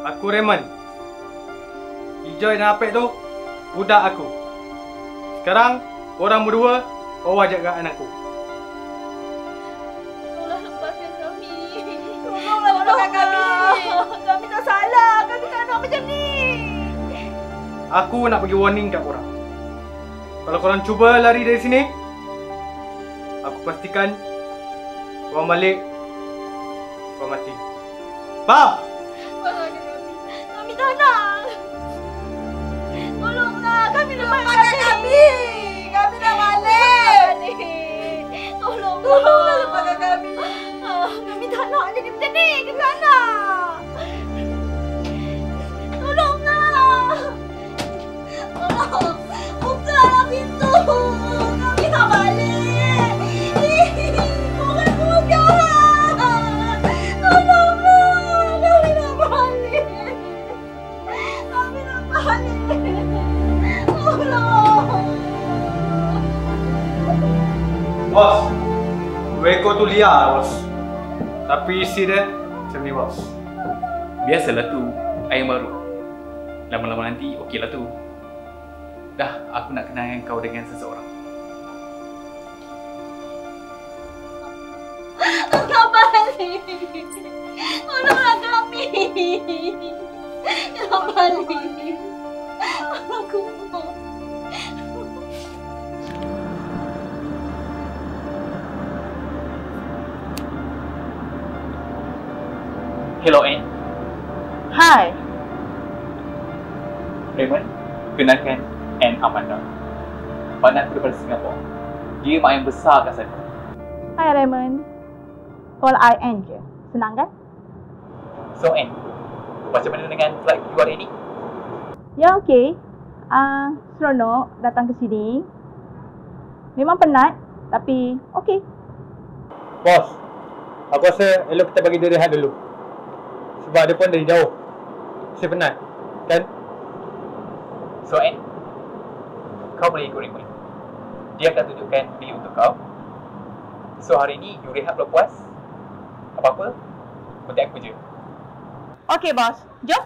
Aku Raymond. Hijau dan Apek tu budak aku. Sekarang korang berdua bawa jaga anakku. Tolonglah lepaskan kami. Tolonglah lepaskan kami. Kami tak salah. Kami tak nak macam ni. Aku nak bagi warning kat korang. Kalau korang cuba lari dari sini, aku pastikan korang balik, korang mati. Faham? Kami tak nak. Tolonglah. Kami lepaskan kami. Kami nak balik. Tolonglah lepaskan kami. Kami tak nak jadi macam ni. Kami tak nak. Tolonglah. Tolong. Bukalah pintu. Kami nak balik. Korang semua jahat. Tolonglah. Kami nak balik. Kami nak balik. Tolong. Bos, Weko tu liar bos. Tapi isi dia macam ni bos. Biasalah tu, ayam baru. Lama-lama nanti okeylah tu. Dah, aku nak kenalkan kau dengan seseorang. Kau balik. Tolonglah kami. Kau balik. Aku mau. Hello, Anne. Hi. Raymond, kenalkan Anne Amanda. Partner aku daripada Singapura. Dia mak yang besar kat sana. Hi Raymond. Call I Anne je. Senang kan? So, Anne, macam mana dengan flight you hari ni? Ya, okey. Seronok datang ke sini. Memang penat, tapi okey. Bos, aku rasa elok kita bagi dia rehat dulu. Sebab dia pun dari jauh. Saya penat, kan? So, Anne, kau boleh ikut Raymond. Dia akan tunjukkan bilik untuk kau. So, hari ni you rehat belum puas? Apa-apa, kontak aku je. Okey, bos. Jom.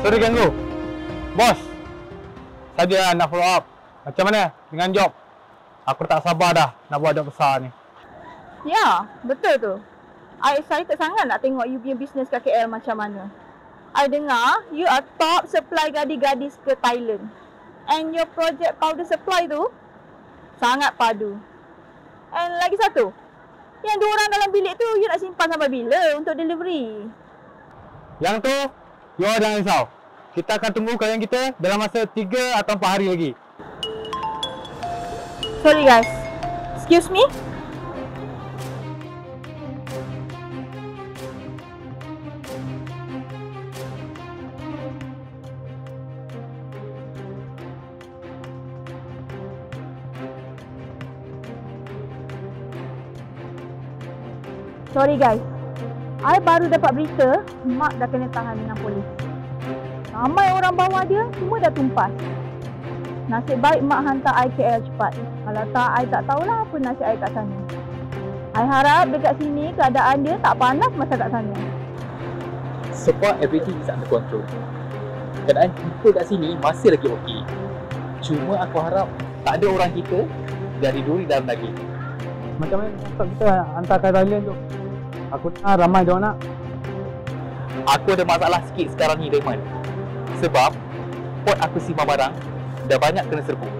Sorry ganggu. Bos, saja nak follow up. Macam mana dengan job? Aku tak sabar dah nak buat job besar ni. Ya, betul tu. I excited sangat nak tengok you punya business kat KL macam mana. I dengar you are top supply gadis-gadis ke Thailand. And your project powder supply tu sangat padu. And lagi satu, yang 2 orang dalam bilik tu you nak simpan sampai bila untuk delivery? Yang tu, you jangan risau. Kita akan tunggu klien kita dalam masa 3 atau 4 hari lagi. Sorry guys. Excuse me. Sorry guys. I baru dapat berita Mak dah kena tahan dengan polis. Ramai orang bawa dia, semua dah tumpas. Nasib baik Mak hantar I KL cepat. Kalau tak, I tak tahulah apa nasib I kat sana. I harap dekat sini keadaan dia tak panas masa kat sana. So far everything is under control. Keadaan kita kat sini masih lagi okey. Cuma aku harap tak ada orang kita dari duri dalam lagi. Macam mana kita hantar ke Thailand tu? Aku tak ramai dia nak. Aku ada masalah sikit sekarang ni, Raymond. Sebab port aku simpan barang dah banyak kena serbu.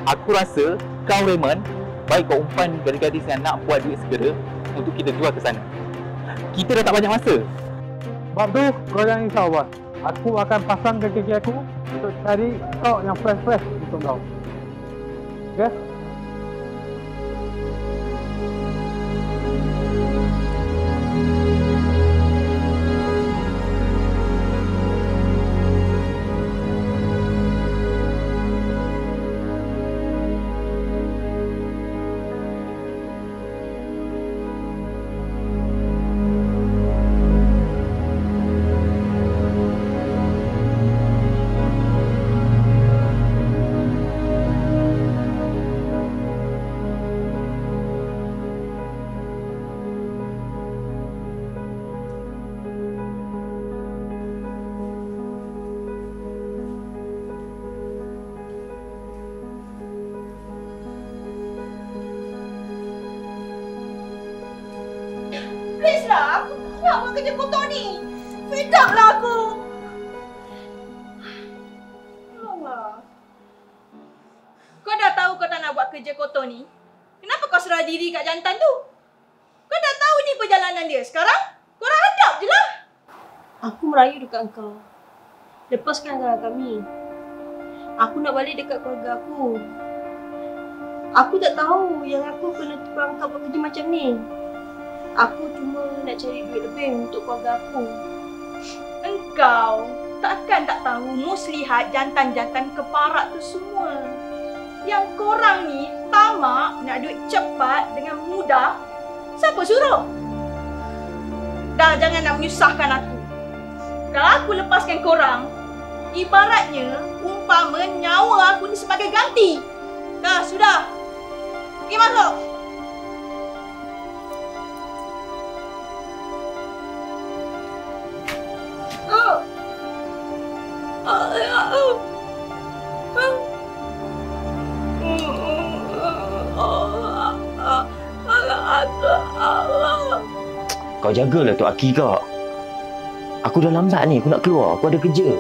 Aku rasa kau, Raymond, baik kau umpan gadis-gadis yang nak buat duit segera untuk kita jual ke sana. Kita dah tak banyak masa. Sebab tu, kau jangan risau, bos. Aku akan pasang kaki aku untuk cari stok yang fresh-fresh untuk kau. Okay? Please lah, aku tak nak buat kerja kotor ni. Fed up lah aku. Allah. Kau dah tahu kau tak nak buat kerja kotor ni? Kenapa kau serah diri kat jantan tu? Kau dah tahu ni perjalanan dia. Sekarang, korang hadap je lah. Aku merayu dekat kau. Lepaskan kami. Aku nak balik dekat keluarga aku. Aku tak tahu yang aku kena terperangkap buat kerja macam ni. Aku cuma nak cari duit lebih untuk keluarga aku. Engkau takkan tak tahu muslihat jantan-jantan keparat tu semua. Yang korang ni tamak nak duit cepat dengan mudah. Siapa suruh? Dah jangan nak menyusahkan aku. Kalau aku lepaskan korang, ibaratnya umpama nyawa aku ni sebagai ganti. Dah, sudah. Pergi masuk. Kau jagalah Tok Aki kak. Aku dah lambat ni, aku nak keluar, aku ada kerja.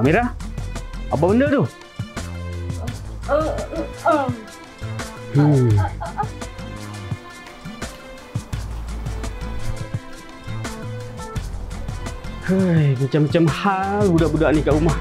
Mira, apa benda tu? Hei, macam-macam hal budak-budak ni kat rumah.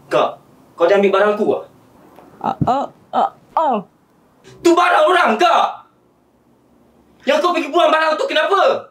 Kak, kau dah ambil barang aku ah? Tu barang orang, Kak! Yang kau pergi buang barang tu kenapa?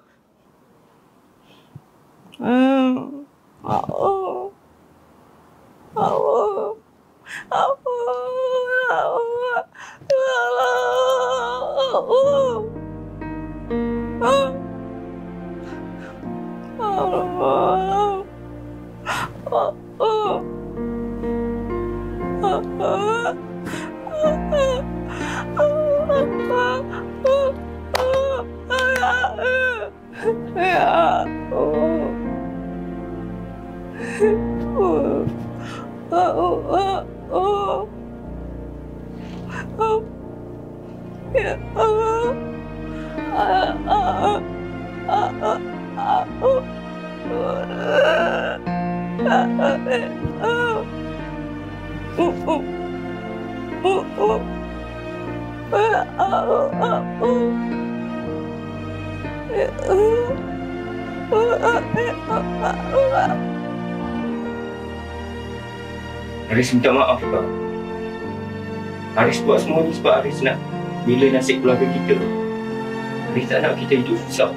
Haris minta maaf, Kak. Haris buat semua ni sebab Haris nak bela nasib keluarga kita. Haris tak nak kita hidup susah.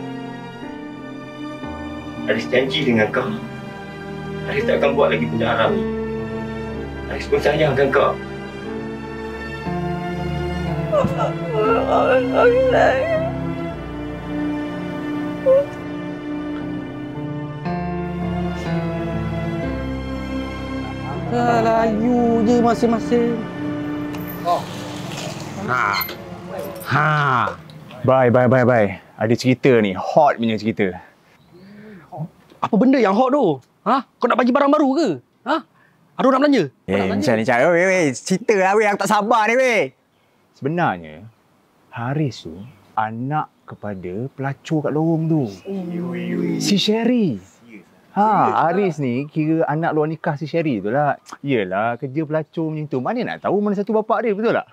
Haris janji dengan Kak, Haris tak akan buat lagi benda haram ni. Haris pun sayangkan Kak. Layu je masing-masing. Bye. Ada cerita ni, hot punya cerita. Apa benda yang hot tu? Kau nak bagi barang baru ke? Ada orang nak belanja? Macam weh. Cerita lah weh, aku tak sabar ni weh. Sebenarnya, Haris tu anak kepada pelacur kat lorong tu. Si Sherry. Haris ni kira anak luar nikah si Sherry tu lah. Yelah, kerja pelacur macam tu. Mana nak tahu mana satu bapak dia, betul tak?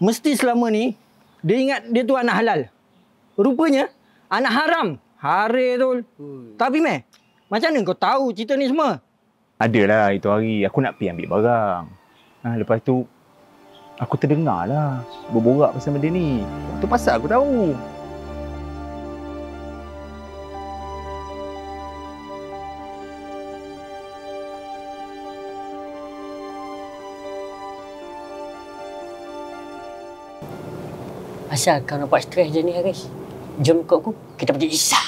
Mesti selama ni dia ingat dia tu anak halal. Rupanya anak haram. Haris tu. Tapi macam mana kau tahu cerita ni semua? Adalah itu hari aku nak pergi ambil barang. Lepas tu aku terdengar lah berborak pasal benda ni. Tu pasal aku tahu. Asal kau nampak stres je ni, Haris. Jom ikut aku, kita pergi isap.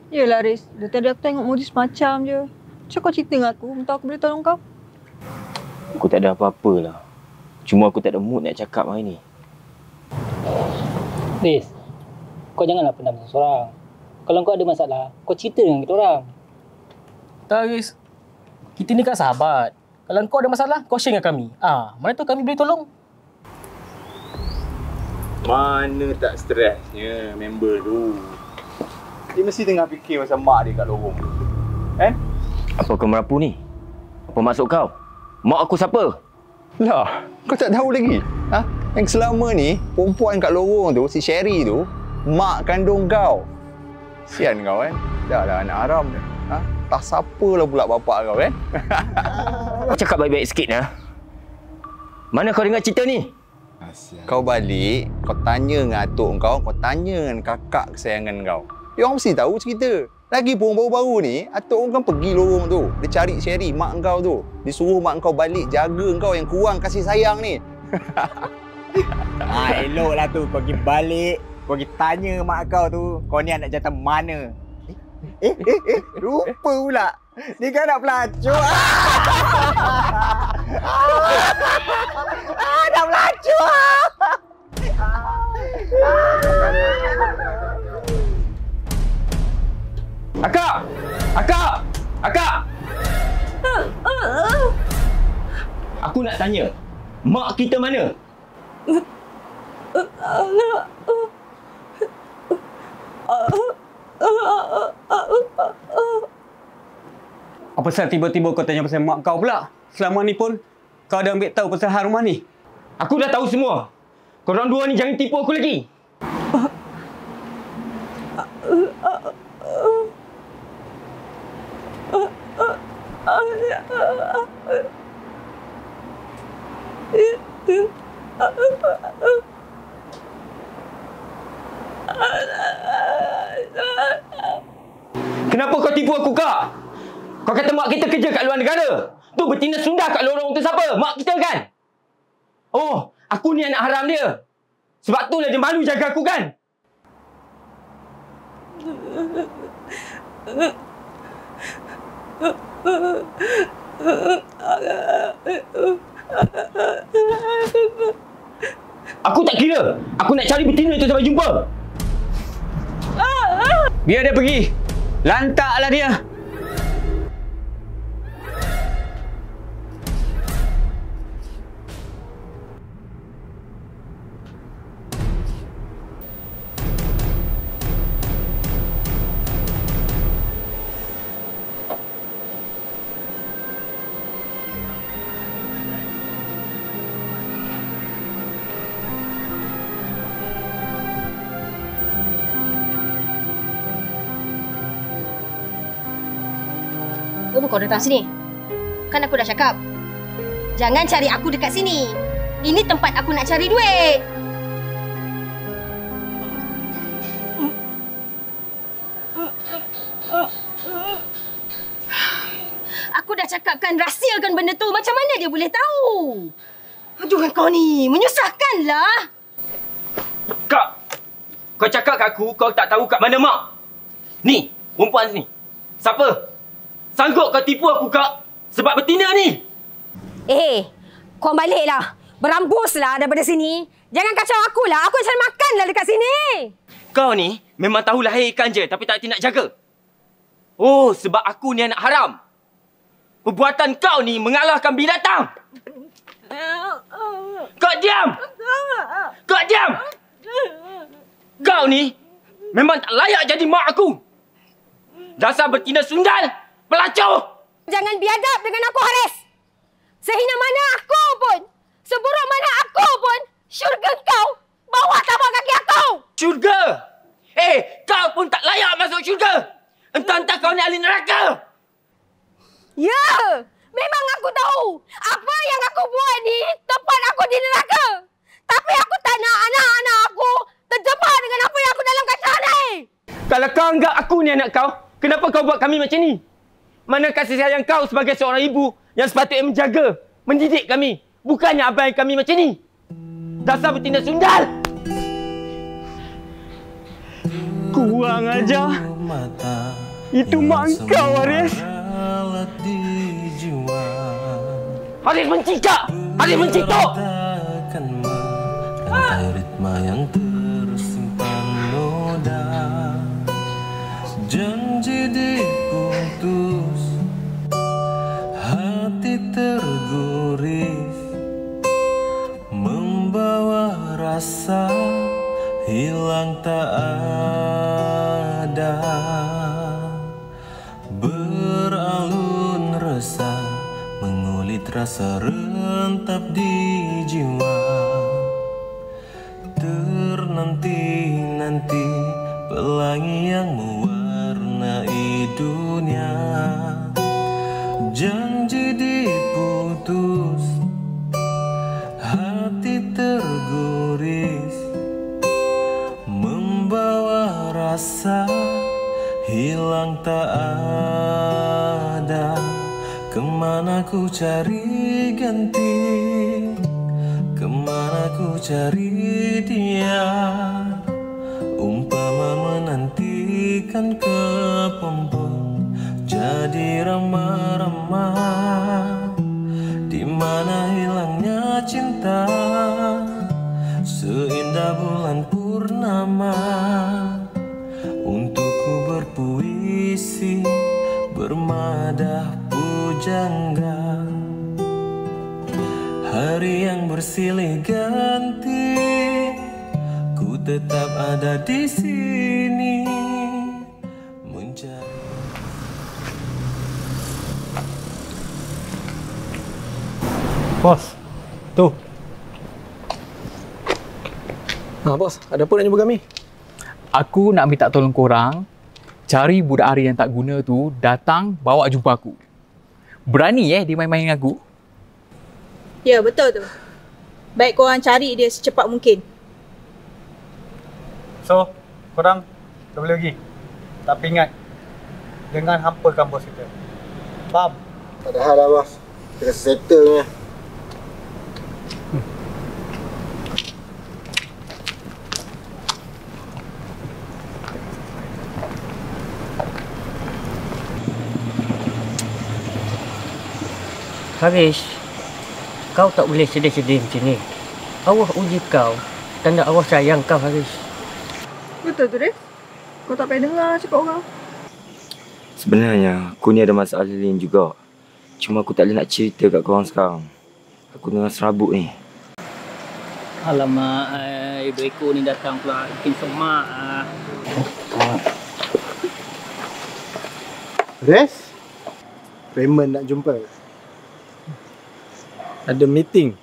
Yelah, Haris. Dari tadi aku tengok modus macam je. Macam kau cerita dengan aku, minta aku boleh tolong kau. Aku tak ada apa-apa lah. Cuma aku tak ada mood nak cakap hari ni. Riz, kau janganlah pendam seorang. Kalau kau ada masalah, kau cerita dengan kita orang. Tak, Riz. Kita ni kan sahabat. Kalau kau ada masalah, kau share dengan kami. Mana tu kami boleh tolong. Mana tak stresnya member tu. Dia mesti tengah fikir pasal mak dia kat lorong tu. Apa kau merapu ni? Apa maksud kau? Mak aku siapa? Lah, kau tak tahu lagi? Yang selama ni, perempuan kat lorong tu, si Sherry tu, mak kandung kau. Sian kau Dah lah anak haram dah. Tak siapalah pula bapak kau Cakap baik-baik sikit lah. Mana kau dengar cerita ni? Kau balik, kau tanya dengan atuk kau, kau tanya dengan kakak kesayangan kau. Dia orang mesti tahu cerita. Lagipun baru-baru ni, atuk kan pergi lorong tu. Dia cari Sherry, mak kau tu. Dia suruh mak kau balik jaga kau yang kurang kasih sayang ni. Eloklah tu kau pergi balik, kau pergi tanya mak kau tu, kau ni anak jantan mana? Lupa pula. Dia kan anak pelacur. Anak pelacur. Akak! Aku nak tanya, mak kita mana? Apa pasal tiba-tiba kau tanya pasal mak kau pula? Selama ni pun kau dah ambil tahu pasal hal rumah ni. Aku dah tahu semua. Korang dua ni jangan tipu aku lagi. Kenapa kau tipu aku, Kak? Kau kata mak kita kerja kat luar negara. Tu betina Sunda kat lorong tu siapa? Mak kita kan? Oh, aku ni anak haram dia. Sebab tu lah dia malu jaga aku kan? Aku tak kira. Aku nak cari betina tu sampai jumpa. Biar dia pergi. Lantaklah dia. Kenapa kau datang sini? Kan aku dah cakap, jangan cari aku dekat sini. Ini tempat aku nak cari duit. Aku dah cakapkan rahsiakan benda tu. Macam mana dia boleh tahu? Aduh, kau ni menyusahkanlah. Kak, kau cakap kat aku, kau tak tahu kat mana mak. Ni, perempuan sini. Siapa? Sanggup kau tipu aku, Kak? Sebab betina ni. Kau baliklah. Berambuslah daripada sini. Jangan kacau akulah. Aku cari makanlah dekat sini. Kau ni memang tahu lahirkan je tapi tak nak jaga. Oh, sebab aku ni anak haram. Perbuatan kau ni mengalahkan binatang. Kau diam! Kau diam! Kau ni memang tak layak jadi mak aku. Dasar betina sundal, pelacur. Jangan biadab dengan aku, Haris. Sehina mana aku pun, seburuk mana aku pun, syurga kau bawah tapak kaki aku. Syurga? Kau pun tak layak masuk syurga. Entah-entah kau ni ahli neraka. Ya, memang aku tahu apa yang aku buat ni tempat aku di neraka. Tapi aku tak nak anak-anak aku terjebak dengan apa yang aku dalam kaca ni. Kalau kau anggap aku ni anak kau, kenapa kau buat kami macam ni? Mana kasih sayang kau sebagai seorang ibu yang sepatutnya menjaga, mendidik kami. Bukannya abaikan kami macam ni. Dasar betina sundal. Kurang aja. Itu mak kau, Haris. Haris benci kak. Haris benci tok. Ritma yang tersimpan noda, janji diputus, hati terguris, membawa rasa hilang tak ada, beralun resah, mengulit rasa rentap di jiwa. Ternanti-nanti pelangi yang mewarnai dunia, janji diputus, hati terguris, membawa rasa hilang tak ada. Kemana ku cari ganti, kemana ku cari dia, umpama menantikan kepompong jadi ramah-ramah. Di mana hilangnya cinta seindah bulan purnama, untukku berpuisi bermadah pujangga. Hari yang bersilih ganti, ku tetap ada di sini mencari. Bos, tuh. Bos, ada apa nak jumpa kami? Aku nak minta tolong korang cari budak Ari yang tak guna tu datang bawa jumpa aku. Berani dia main-main dengan aku? Ya, betul tu. Baik korang cari dia secepat mungkin. So, korang dah boleh pergi. Tapi ingat, jangan hampakan bos kita. Faham? Tak ada hal lah bos. Kita kena settle ni. Haris, kau tak boleh sedih-sedih macam ni. Allah uji kau, tanda Allah sayang kau, Haris. Betul tu, Res? Kau tak payah dengar cakap orang. Sebenarnya, aku ni ada masalah lain juga. Cuma aku tak boleh nak cerita kat korang sekarang. Aku tengah serabut ni. Alamak, ibu ekor ni datang pula bikin semak. Res? Raymond nak jumpa. Ada meeting.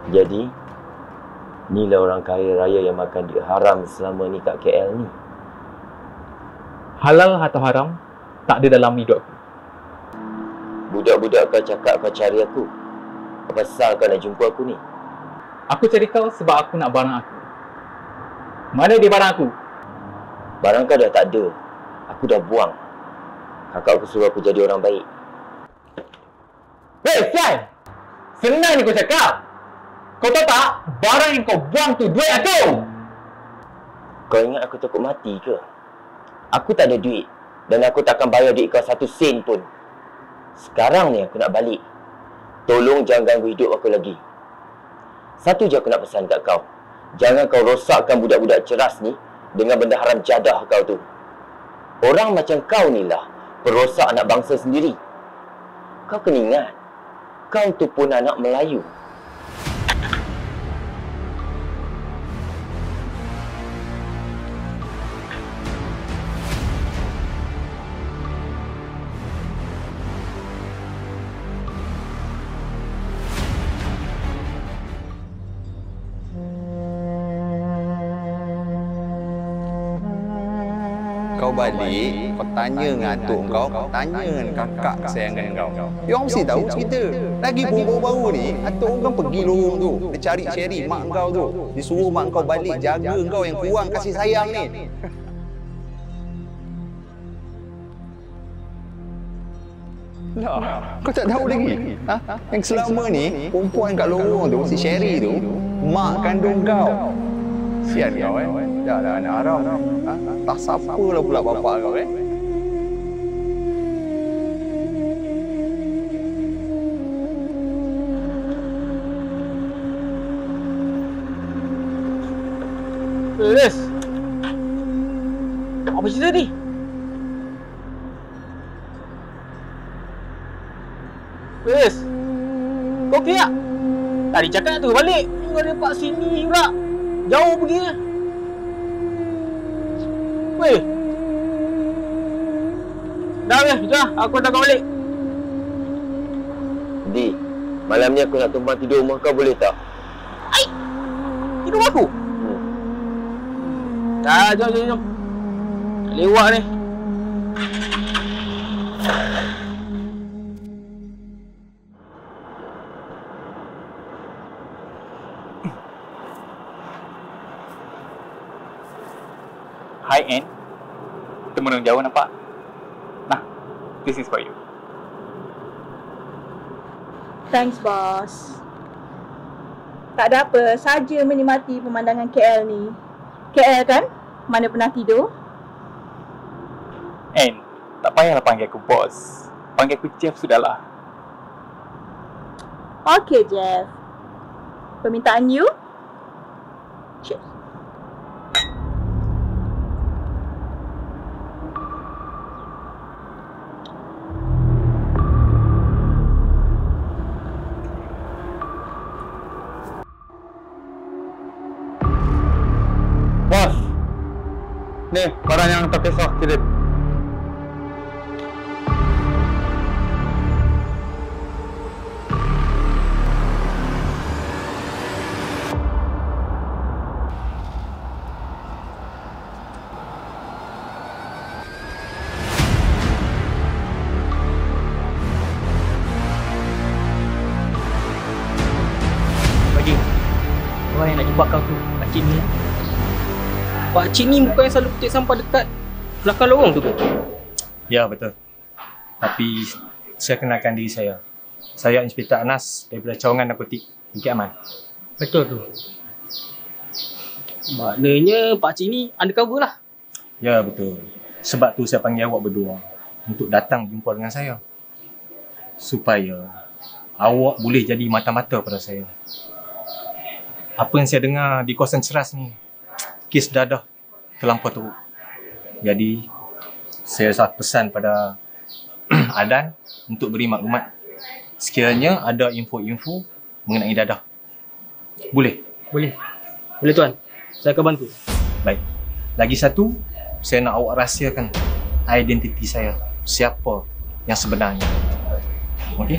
Jadi, inilah orang kaya raya yang makan duit haram selama ni kat KL ni. Halal atau haram, tak ada dalam hidup aku. Budak-budak kau cakap kau cari aku. Apa pasal kau nak jumpa aku ni? Aku cari kau sebab aku nak barang aku. Mana dia barang aku? Barang kau dah tak ada. Aku dah buang. Kakak aku suruh aku jadi orang baik. Hei, Sai! Senang ni kau cakap. Kau tahu tak, barang yang kau buang tu duit aku. Kau ingat aku takut mati ke? Aku tak ada duit. Dan aku takkan bayar duit kau 1 sen pun. Sekarang ni aku nak balik. Tolong jangan ganggu hidup aku lagi. Satu je aku nak pesan kat kau. Jangan kau rosakkan budak-budak ceras ni dengan benda haram jadah kau tu. Orang macam kau ni lah perosak anak bangsa sendiri. Kau kena ingat, kau tu pun anak Melayu. Kau balik, kau tanya dengan atuk kau, kau tanya dengan kakak kesayangan kau. Dia orang mesti tahu cerita. Lagi baru-baru ni, atuk kau kan pergi lorong tu. Dia cari Sherry, mak kau tu. Dia suruh mak kau balik jaga kau yang kurang kasih sayang ni. Lah, kau tak tahu lagi? Ha? Yang selama ni, perempuan kat lorong tu, si Sherry tu, mak kandung kau. Sian kau Dah anak haram. Ha? Tak siapa lah pula bapak kau Res! Apa cerita ni? Res! Kau okey tak? Tadi cakap nak turun balik. Kau nampak sini pula. Jauh pergi ni. Weh. Dah weh, jom aku hantar kau balik. Di, malam ni aku nak tumpang tidur rumah kau boleh tak? Ai! Tidur rumah aku? Dah, jom. Lewat ni. High end, temenung jauh nampak? Nah, this is for you. Thanks, boss. Tak ada apa, saja menikmati pemandangan KL ni. KL kan? Mana pernah tidur? And, tak payahlah panggil aku bos. Panggil aku Jeff sudahlah. Okay, Jeff. Permintaan you? Cheers. Bos, ni barang yang tak kisah kirim. tempat kau tu, pakcik ni. Pakcik ni bukan yang selalu petik sampah dekat belakang lorong tu ke? Ya, betul. Tapi saya kenalkan diri saya. Saya Inspektor Anas daripada Cawangan Narkotik Bukit Aman. Betul tu. Maknanya pakcik ni undercover lah. Ya, betul. Sebab tu saya panggil awak berdua untuk datang jumpa dengan saya. Supaya awak boleh jadi mata-mata pada saya. Apa yang saya dengar di kawasan Ceras ni, kes dadah terlampau teruk. Jadi, saya pesan pada Adan untuk beri maklumat sekiranya ada info-info mengenai dadah. Boleh? Boleh. Boleh tuan. Saya akan bantu. Baik. Lagi satu, saya nak awak rahsiakan identiti saya. Siapa yang sebenarnya. Okey?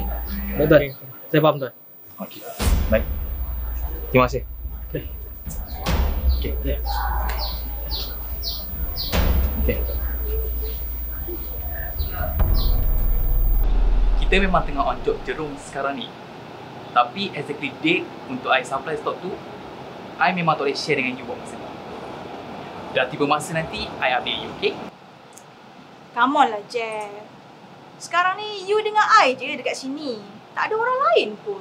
Baik tuan. Saya faham tuan. Okey. Baik. Terima kasih. Okey. Okey. Okey. Kita memang tengah on job Jerung sekarang ni. Tapi exactly date untuk I supply stok tu, I memang tak boleh share dengan you buat masa ni. Dah tiba masa nanti, I update you, okay? Come on lah, Jeff. Sekarang ni, you dengan I je dekat sini. Tak ada orang lain pun.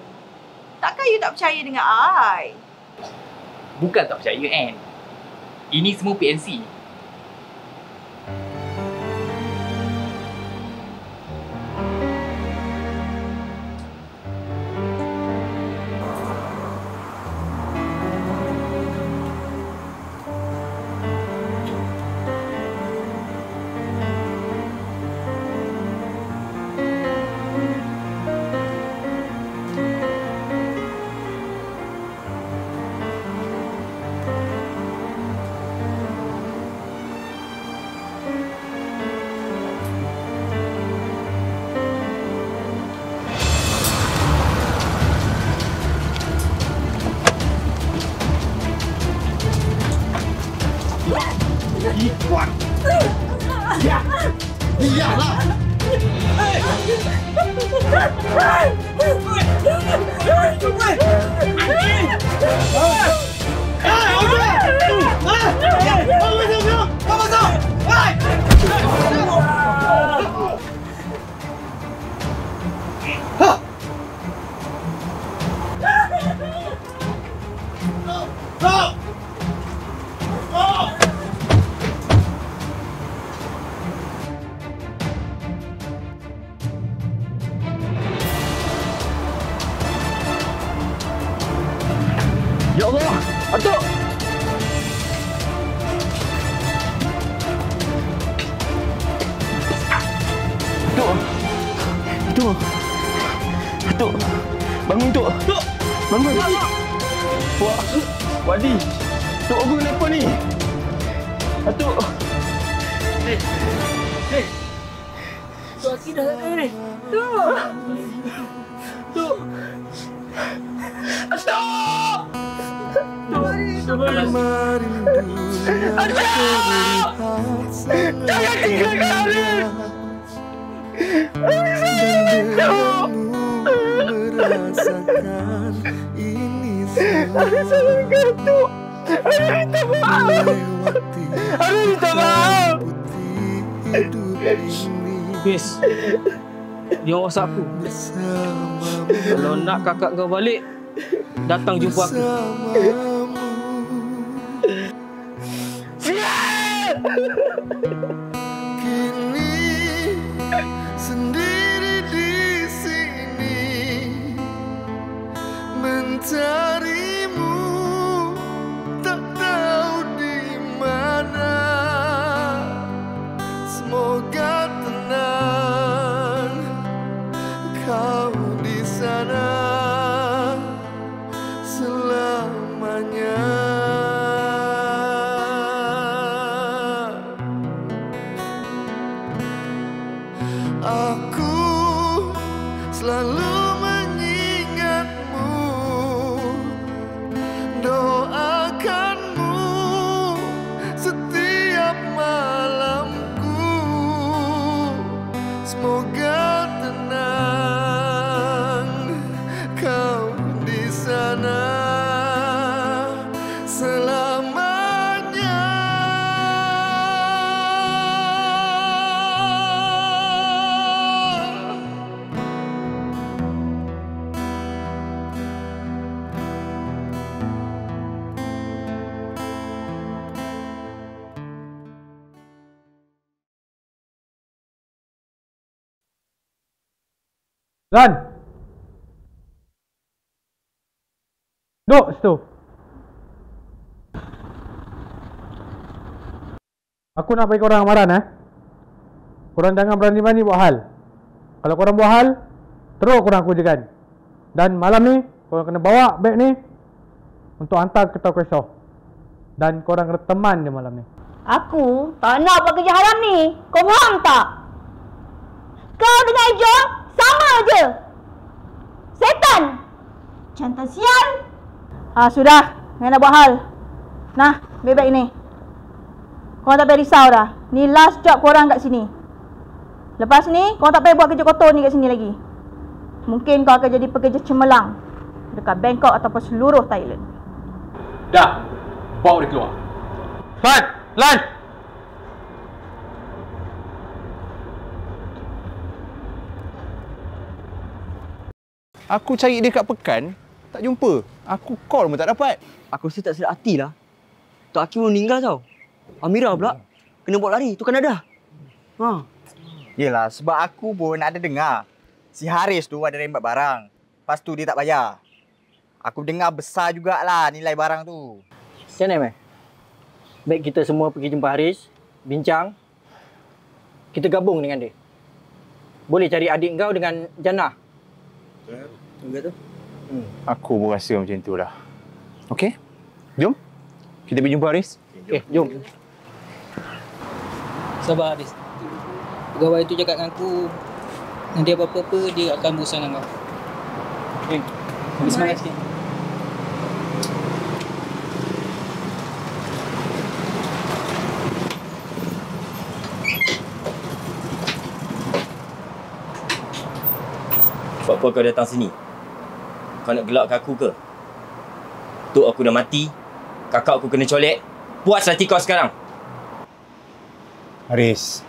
Takkan you tak percaya dengan I? Bukan tak percaya, Anne. Ini semua PNC. Kuat. Ya. Iyalah. Ya Allah, Atuk! Atuk! Atuk! Bangun, Atuk! Bangun! Wadi! Atuk, aku kenapa ni? Atuk! Hei! Atuk, Aki dah tak ni. Atuk! Atuk! Atuk! Jangan tinggalkan Arif! Arif salah gantuk! Arif minta maaf! Arif minta maaf! Bis, dia WhatsApp aku. Kalau nak kakak kau balik, datang jumpa aku. Kini sendiri di sini mencarimu, tak tahu di mana. Semoga tenang kau di sana selamanya. Lan! Duduk situ. Aku nak bagi korang amaran Korang jangan berani-berani buat hal. Kalau korang buat hal, terus korang aku jegan. Dan malam ni, korang kena bawa beg ni untuk hantar ke Tau Kesah. Dan korang kena teman dia malam ni. Aku tak nak buat kerja haram ni. Kau faham tak? Kau dengan Ijong sama je. Setan. Jantan sial. Sudah. Jangan nak buat hal. Nah, beg ni. Korang tak payah risau dah. Ni last job korang kat sini. Lepas ni, korang tak payah buat kerja kotor ni kat sini lagi. Mungkin kau akan jadi pekerja cemerlang dekat Bangkok ataupun seluruh Thailand. Dah. Bawa dia keluar. Lan! Aku cari dia kat Pekan, tak jumpa. Aku call pun tak dapat. Aku rasa tak sedap hati lah. Tok Aki belum meninggal tau. Amira pula kena bawa lari tu Kanada. Yelah, sebab aku pun ada dengar si Haris tu ada rembat barang. Lepas tu dia tak bayar. Aku dengar besar jugalah nilai barang tu. Macam mana, Mai? Baik kita semua pergi jumpa Haris, bincang. Kita gabung dengan dia. Boleh cari adik kau dengan Jannah. Enggak tu. Aku pun rasa macam tu lah. Okey? Jom. Kita pergi jumpa Haris. Okey, jom. Sabar Haris. Pegawai tu cakap dengan aku, nanti apa-apa dia akan berusaha dengan kau. Okey. Bagi semangat sikit. Sebab apa kau datang sini? Kau nak gelakkan aku ke? Tok aku dah mati, kakak aku kena colek. Puas hati kau sekarang. Haris,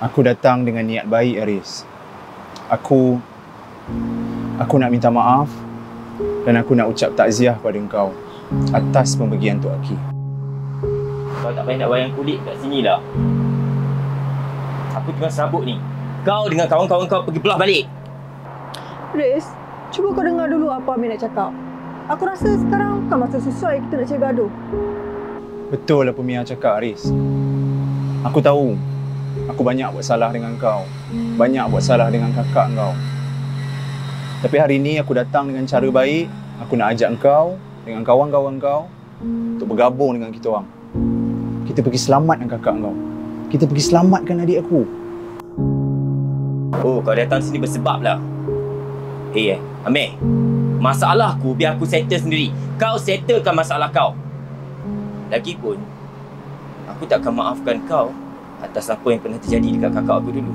aku datang dengan niat baik, Haris. Aku nak minta maaf dan aku nak ucap takziah pada engkau atas pembagian Tok Aki. Kau tak payah nak wayang kulit kat sini lah. Aku tengah sabuk ni. Kau dengan kawan-kawan kau pergi belah balik. Riz, cuba kau dengar dulu apa Amir nak cakap. Aku rasa sekarang bukan masa sesuai kita nak cari gaduh. Betul apa Mia cakap, Haris. Aku tahu aku banyak buat salah dengan kau. Banyak buat salah dengan kakak kau. Tapi hari ini aku datang dengan cara baik. Aku nak ajak kau dengan kawan-kawan kau untuk bergabung dengan kita orang. Kita pergi selamatkan kakak kau. Kita pergi selamatkan adik aku. Oh, kau datang sini bersebab lah. Amir. Masalah aku biar aku settle sendiri. Kau settlekan masalah kau. Lagipun, aku tak akan maafkan kau atas apa yang pernah terjadi dekat kakak aku dulu.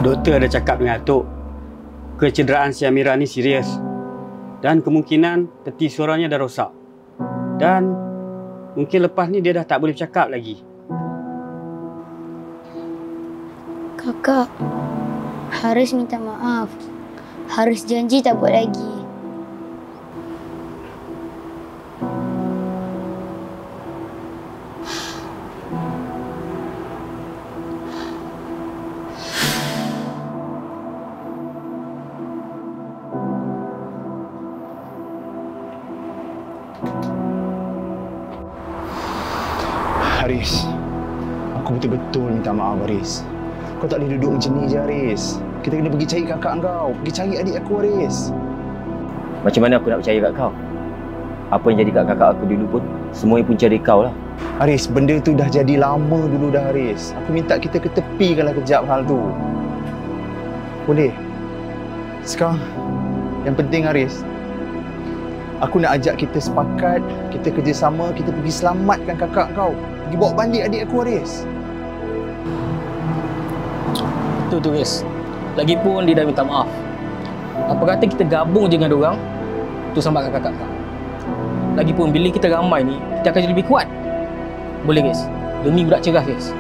Doktor ada cakap dengan Atuk, kecederaan si Amira ni serius dan kemungkinan peti suaranya dah rosak. Dan mungkin lepas ni dia dah tak boleh bercakap lagi. Kakak, Haris minta maaf. Haris janji tak buat lagi. Haris, aku betul-betul minta maaf Haris. Kau tak boleh duduk macam ni je Haris. Kita kena pergi cari kakak kau. Pergi cari adik aku Haris. Macam mana aku nak percaya kat kau? Apa yang jadi kat kakak aku dulu pun semuanya punca dari kau lah. Haris, benda tu dah jadi lama dulu dah Haris. Aku minta kita ketepikanlah kejap hal tu. Boleh? Sekarang yang penting Haris, aku nak ajak kita sepakat, kita kerjasama, kita pergi selamatkan kakak kau. Pergi bawa balik adik aku Haris. Betul tu Haris. Lagipun dia dah minta maaf. Apa kata kita gabung je dengan diorang untuk selamatkan kakak kau. Lagipun bila kita ramai ni, kita akan jadi lebih kuat. Boleh guys? Demi budak cerah guys.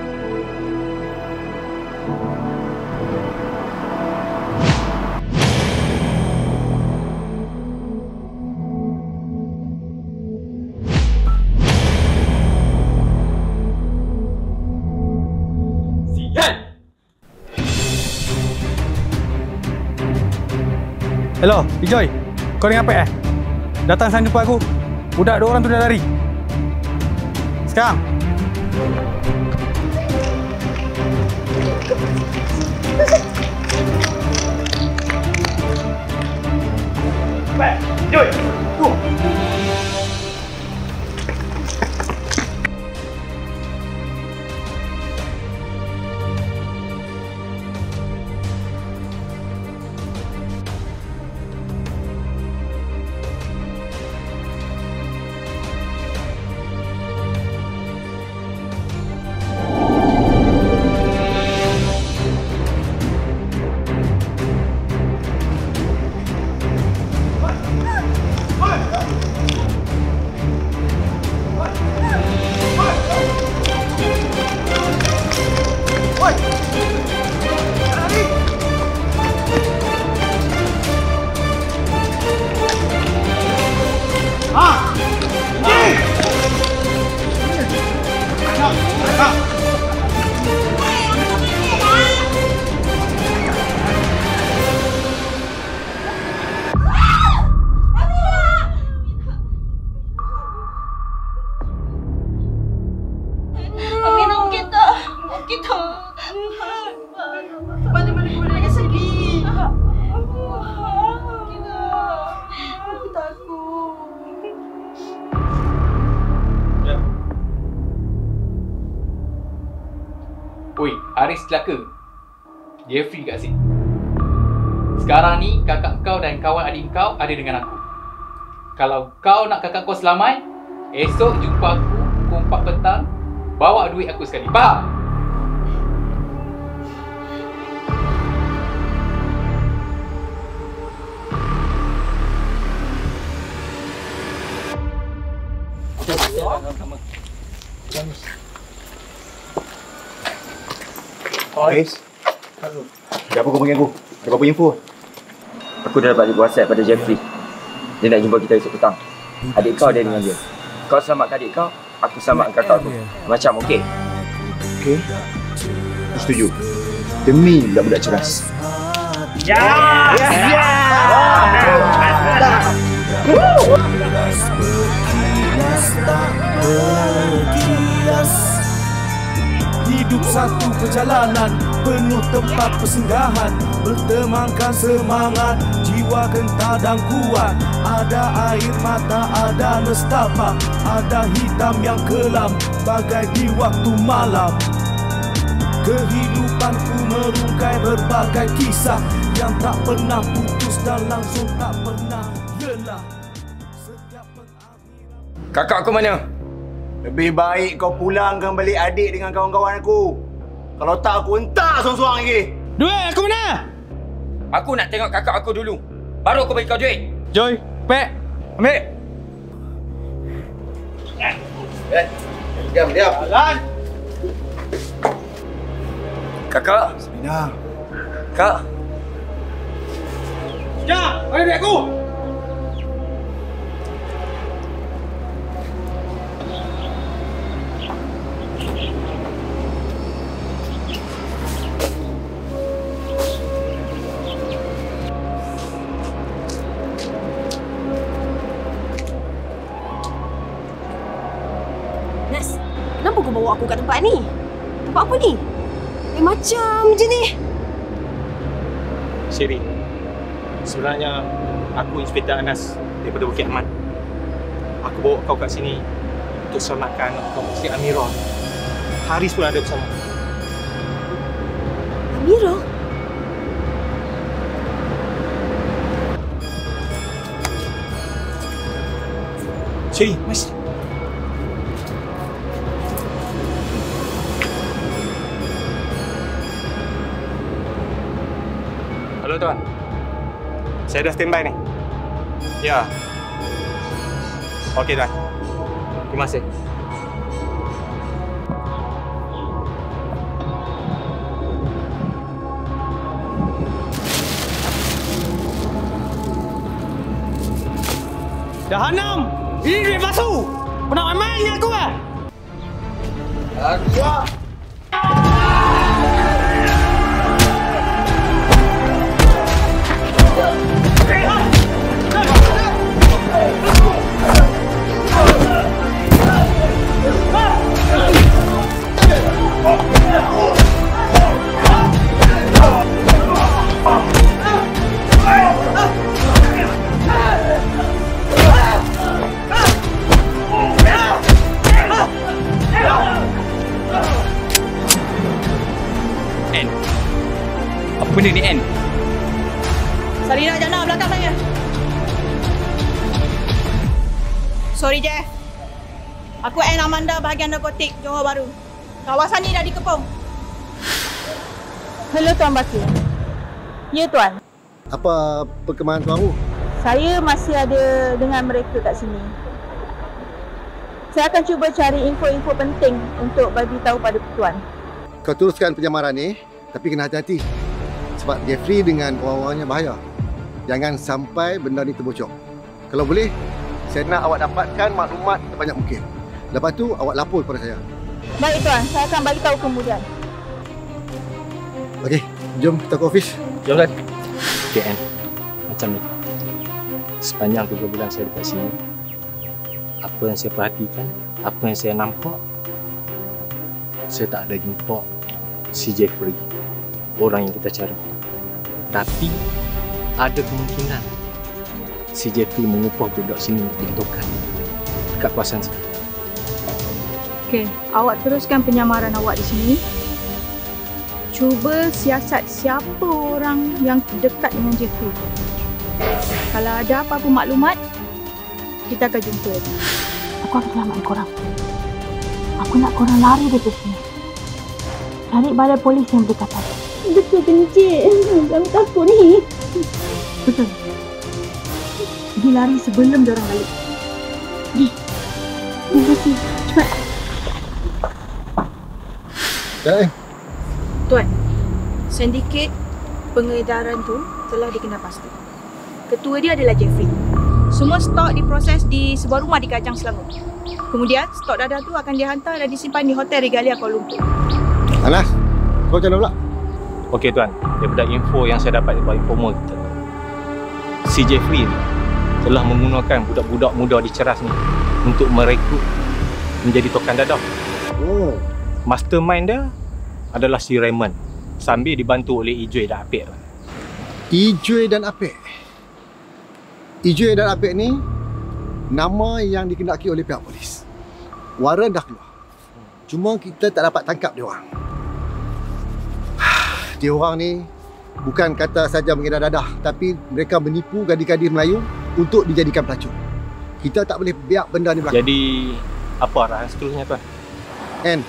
Hello, Bijoy. Kau ni apa Datang sana jumpa aku. Budak 2 orang tu dah lari. Sekarang. Joy, go. Oi, Haris celaka. Jeffrey kat sini. Sekarang ni kakak kau dan kawan adik kau ada dengan aku. Kalau kau nak kakak kau selamat, esok jumpa aku pukul 4 petang. Bawa duit aku sekali. Faham? Haris, ada apa kau panggil aku? Ada apa info? Aku dah dapat WhatsApp pada Jeffrey. Dia nak jumpa kita esok petang. Adik kau ada dengan dia. Kau selamatkan adik kau, aku selamatkan kakak aku. Macam okey? Okey. Aku setuju. Demi budak-budak ceras. Ya! Ya! Hidup satu perjalanan penuh tempat persinggahan, bertemankan semangat, jiwa gentar dan kuat. Ada air mata, ada nestapa, ada hitam yang kelam bagai di waktu malam. Kehidupanku merungkai berbagai kisah yang tak pernah putus dan langsung tak pernah lelah. Kakak aku mana? Lebih baik kau pulangkan balik adik dengan kawan-kawan aku. Kalau tak aku hentak seorang-seorang lagi. Duit aku mana? Aku nak tengok kakak aku dulu. Baru aku bagi kau duit. Joy, Pek, ambil. Diam. Kakak, Dah. Kak. Sekejap! Mana duit aku? Nas, kenapa kau bawa aku kat tempat ni? Tempat apa ni? Macam je ni. Sherry, sebenarnya aku Inspektor Anas daripada Bukit Aman. Aku bawa kau kat sini untuk selamatkan anak kau, Sri Amira. Haris pun ada bersama. Amira? Sherry, mas. Halo tuan. Saya dah standby ni. Ya. Okey tuan. Terima kasih. Dah 6! Ini duit palsu! Kau nak main dengan aku ke? Aku N. Apa benda ni N? Sarina Jana belakang saya. Sorry Jeff. Aku N Amanda bahagian narkotik Johor Bahru. Kawasan ni dah dikepung. Hello Tuan Bakir. Ya Tuan. Apa perkembangan Tuan Ru? Saya masih ada dengan mereka kat sini. Saya akan cuba cari info-info penting untuk bagi tahu pada Tuan. Kau teruskan penyamaran ni, tapi kena hati-hati. Sebab Jeffrey dengan orang-orangnya bahaya. Jangan sampai benda ni terbocor. Kalau boleh, saya nak awak dapatkan maklumat sebanyak mungkin. Lepas tu, awak lapor kepada saya. Baik Tuan, saya akan bagi tahu kemudian. Okey, jom kita ke ofis. Jom kan. Okay, Anne. Macam ni. Sepanjang 3 bulan saya dekat sini, apa yang saya perhatikan, apa yang saya nampak, saya tak ada jumpa si Jeffrey, orang yang kita cari. Tapi ada kemungkinan si Jeffrey mengupah budak sini untuk jadi tokan dekat kawasan sini. Okey, awak teruskan penyamaran awak di sini. Cuba siasat siapa orang yang dekat dengan Jeffrey. Kalau ada apa-apa maklumat, kita akan jumpa. Aku akan selamatkan korang. Aku nak korang lari dari sini. Cari balai polis yang berdekatan. Betul ke Encik? Kami takut ni. Betul. Pergi lari sebelum diorang balik. Pergi. Terima kasih. Cepat. Jalan. Tuan, sindiket pengedaran tu telah dikenal pasti. Ketua dia adalah Jeffrey. Semua stok diproses di sebuah rumah di Kajang, Selangor. Kemudian, stok dadah tu akan dihantar dan disimpan di Hotel Regalia Kuala Lumpur. Anas, kau macam mana pula? Okey tuan, daripada info yang saya dapat daripada informal kita, si Jeffrey ni telah menggunakan budak-budak muda di Ceras ni untuk merekrut menjadi tokan dadah. Oh. Mastermind dia adalah si Raymond, sambil dibantu oleh Ijui dan Apek. Ijui dan Apek. Ijui dan Apek ni nama yang dikendaki oleh pihak polis. Waran dah keluar. Cuma kita tak dapat tangkap dia orang. Dia orang ni bukan kata saja mengedar dadah, tapi mereka menipu gadis-gadis Melayu untuk dijadikan pelacur. Kita tak boleh biar benda ni berlaku. Jadi apa arahan seterusnya tuan? Anne,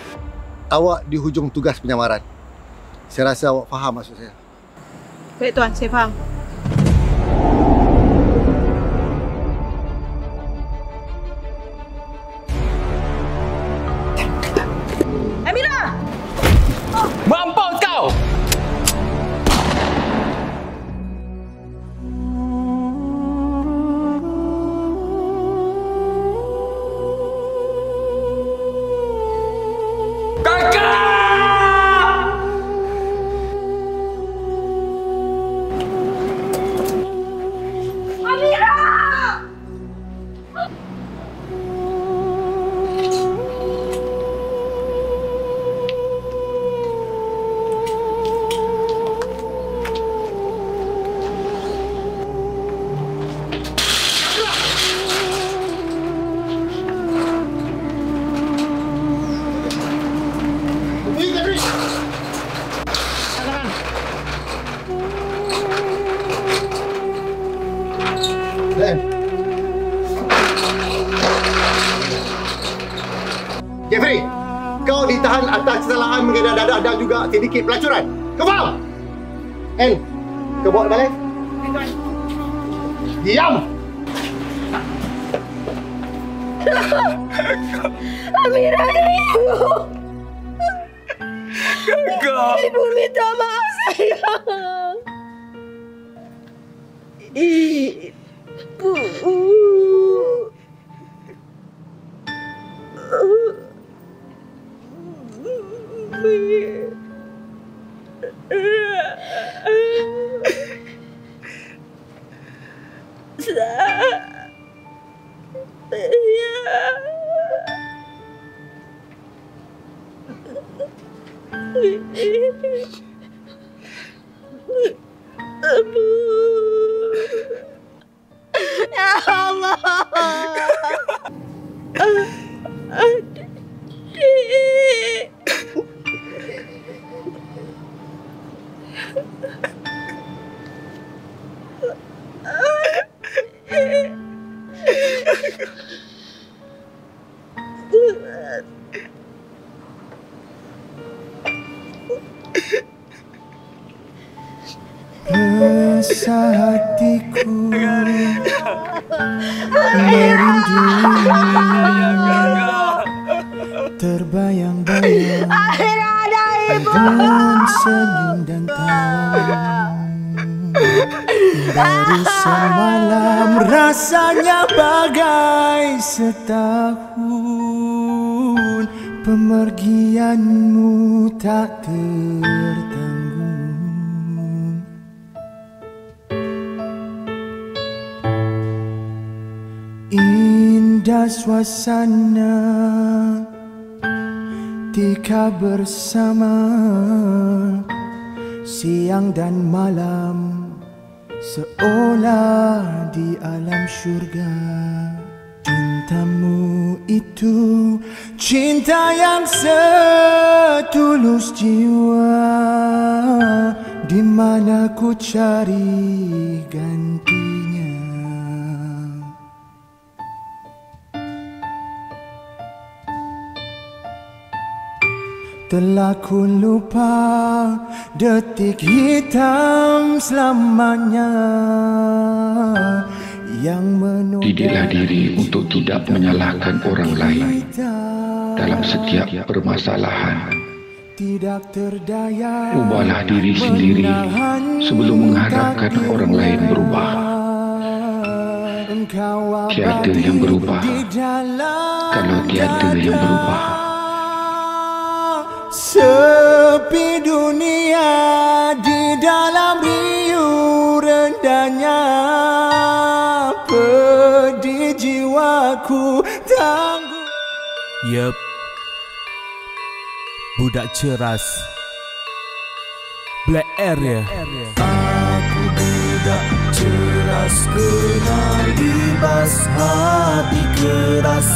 awak di hujung tugas penyamaran. Saya rasa awak faham maksud saya. Baik Tuan, saya faham. Amira! Mampus kau! pencegahan atas kesalahan mengenai dadah dan juga sedikit pelacuran. Kau faham? En, kau bawa balik. Diam! Amira, ibu! Kakak! Ibu minta maaf, sayang. Ibu. Ya Allah. Adik. Rasa hatiku merindu, terbayang-bayang dengan senyum dan tawa. Baru semalam rasanya bagai setahun, pemergianmu tak tertanggung. Indah suasana ketika bersama, siang dan malam seolah di alam syurga. Cintamu itu cinta yang setulus jiwa, di mana ku cari gantinya. Telah ku lupa detik hitam selamanya yang menodai. Didiklah diri untuk tidak menyalahkan orang lain dalam setiap permasalahan. Tidak terdaya. Ubahlah diri sendiri sebelum mengharapkan orang lain berubah. Tiada yang berubah kalau tiada yang berubah. Sepi dunia di dalam riuh rendahnya, pedih jiwaku tangguh. Yep, budak ceras, Black Area. Aku budak ceras, kenal libas hati keras.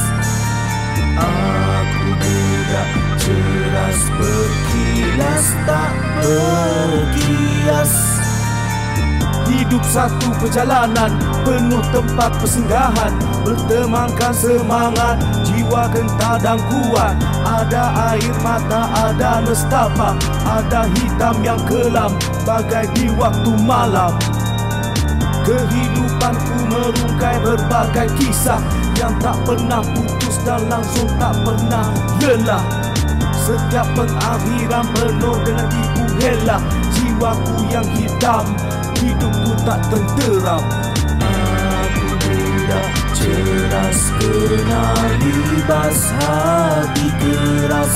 Aku budak ceras, berkilas tak berkias. Hidup satu perjalanan penuh tempat persinggahan, bertemankan semangat, jiwa gentar dan kuat. Ada air mata, ada nestapa, ada hitam yang kelam bagai di waktu malam. Kehidupanku merungkai berbagai kisah yang tak pernah putus dan langsung tak pernah lelah. Setiap pengakhiran penuh dengan tipu hela, jiwaku yang hitam, hidupku tak tenteram. Aku budak ceras, kenal libas hati keras.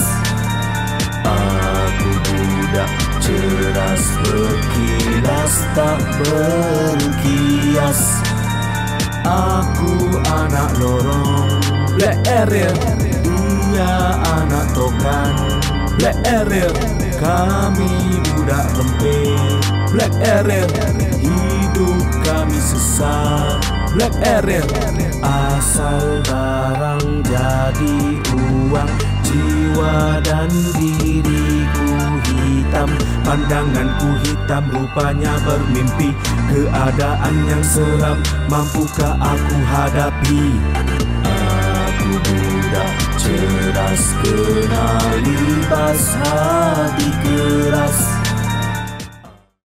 Aku budak ceras, berkilas tak berkias. Aku anak lorong Black Area, dia anak tokan Black Area. Kami budak rempeh Black Area, hidup kami sesat Black Area. Asal barang jadi uang, jiwa dan diriku hitam. Pandanganku hitam, rupanya bermimpi. Keadaan yang seram, mampukah aku hadapi? Aku budak ceras, kenal atas hati keras.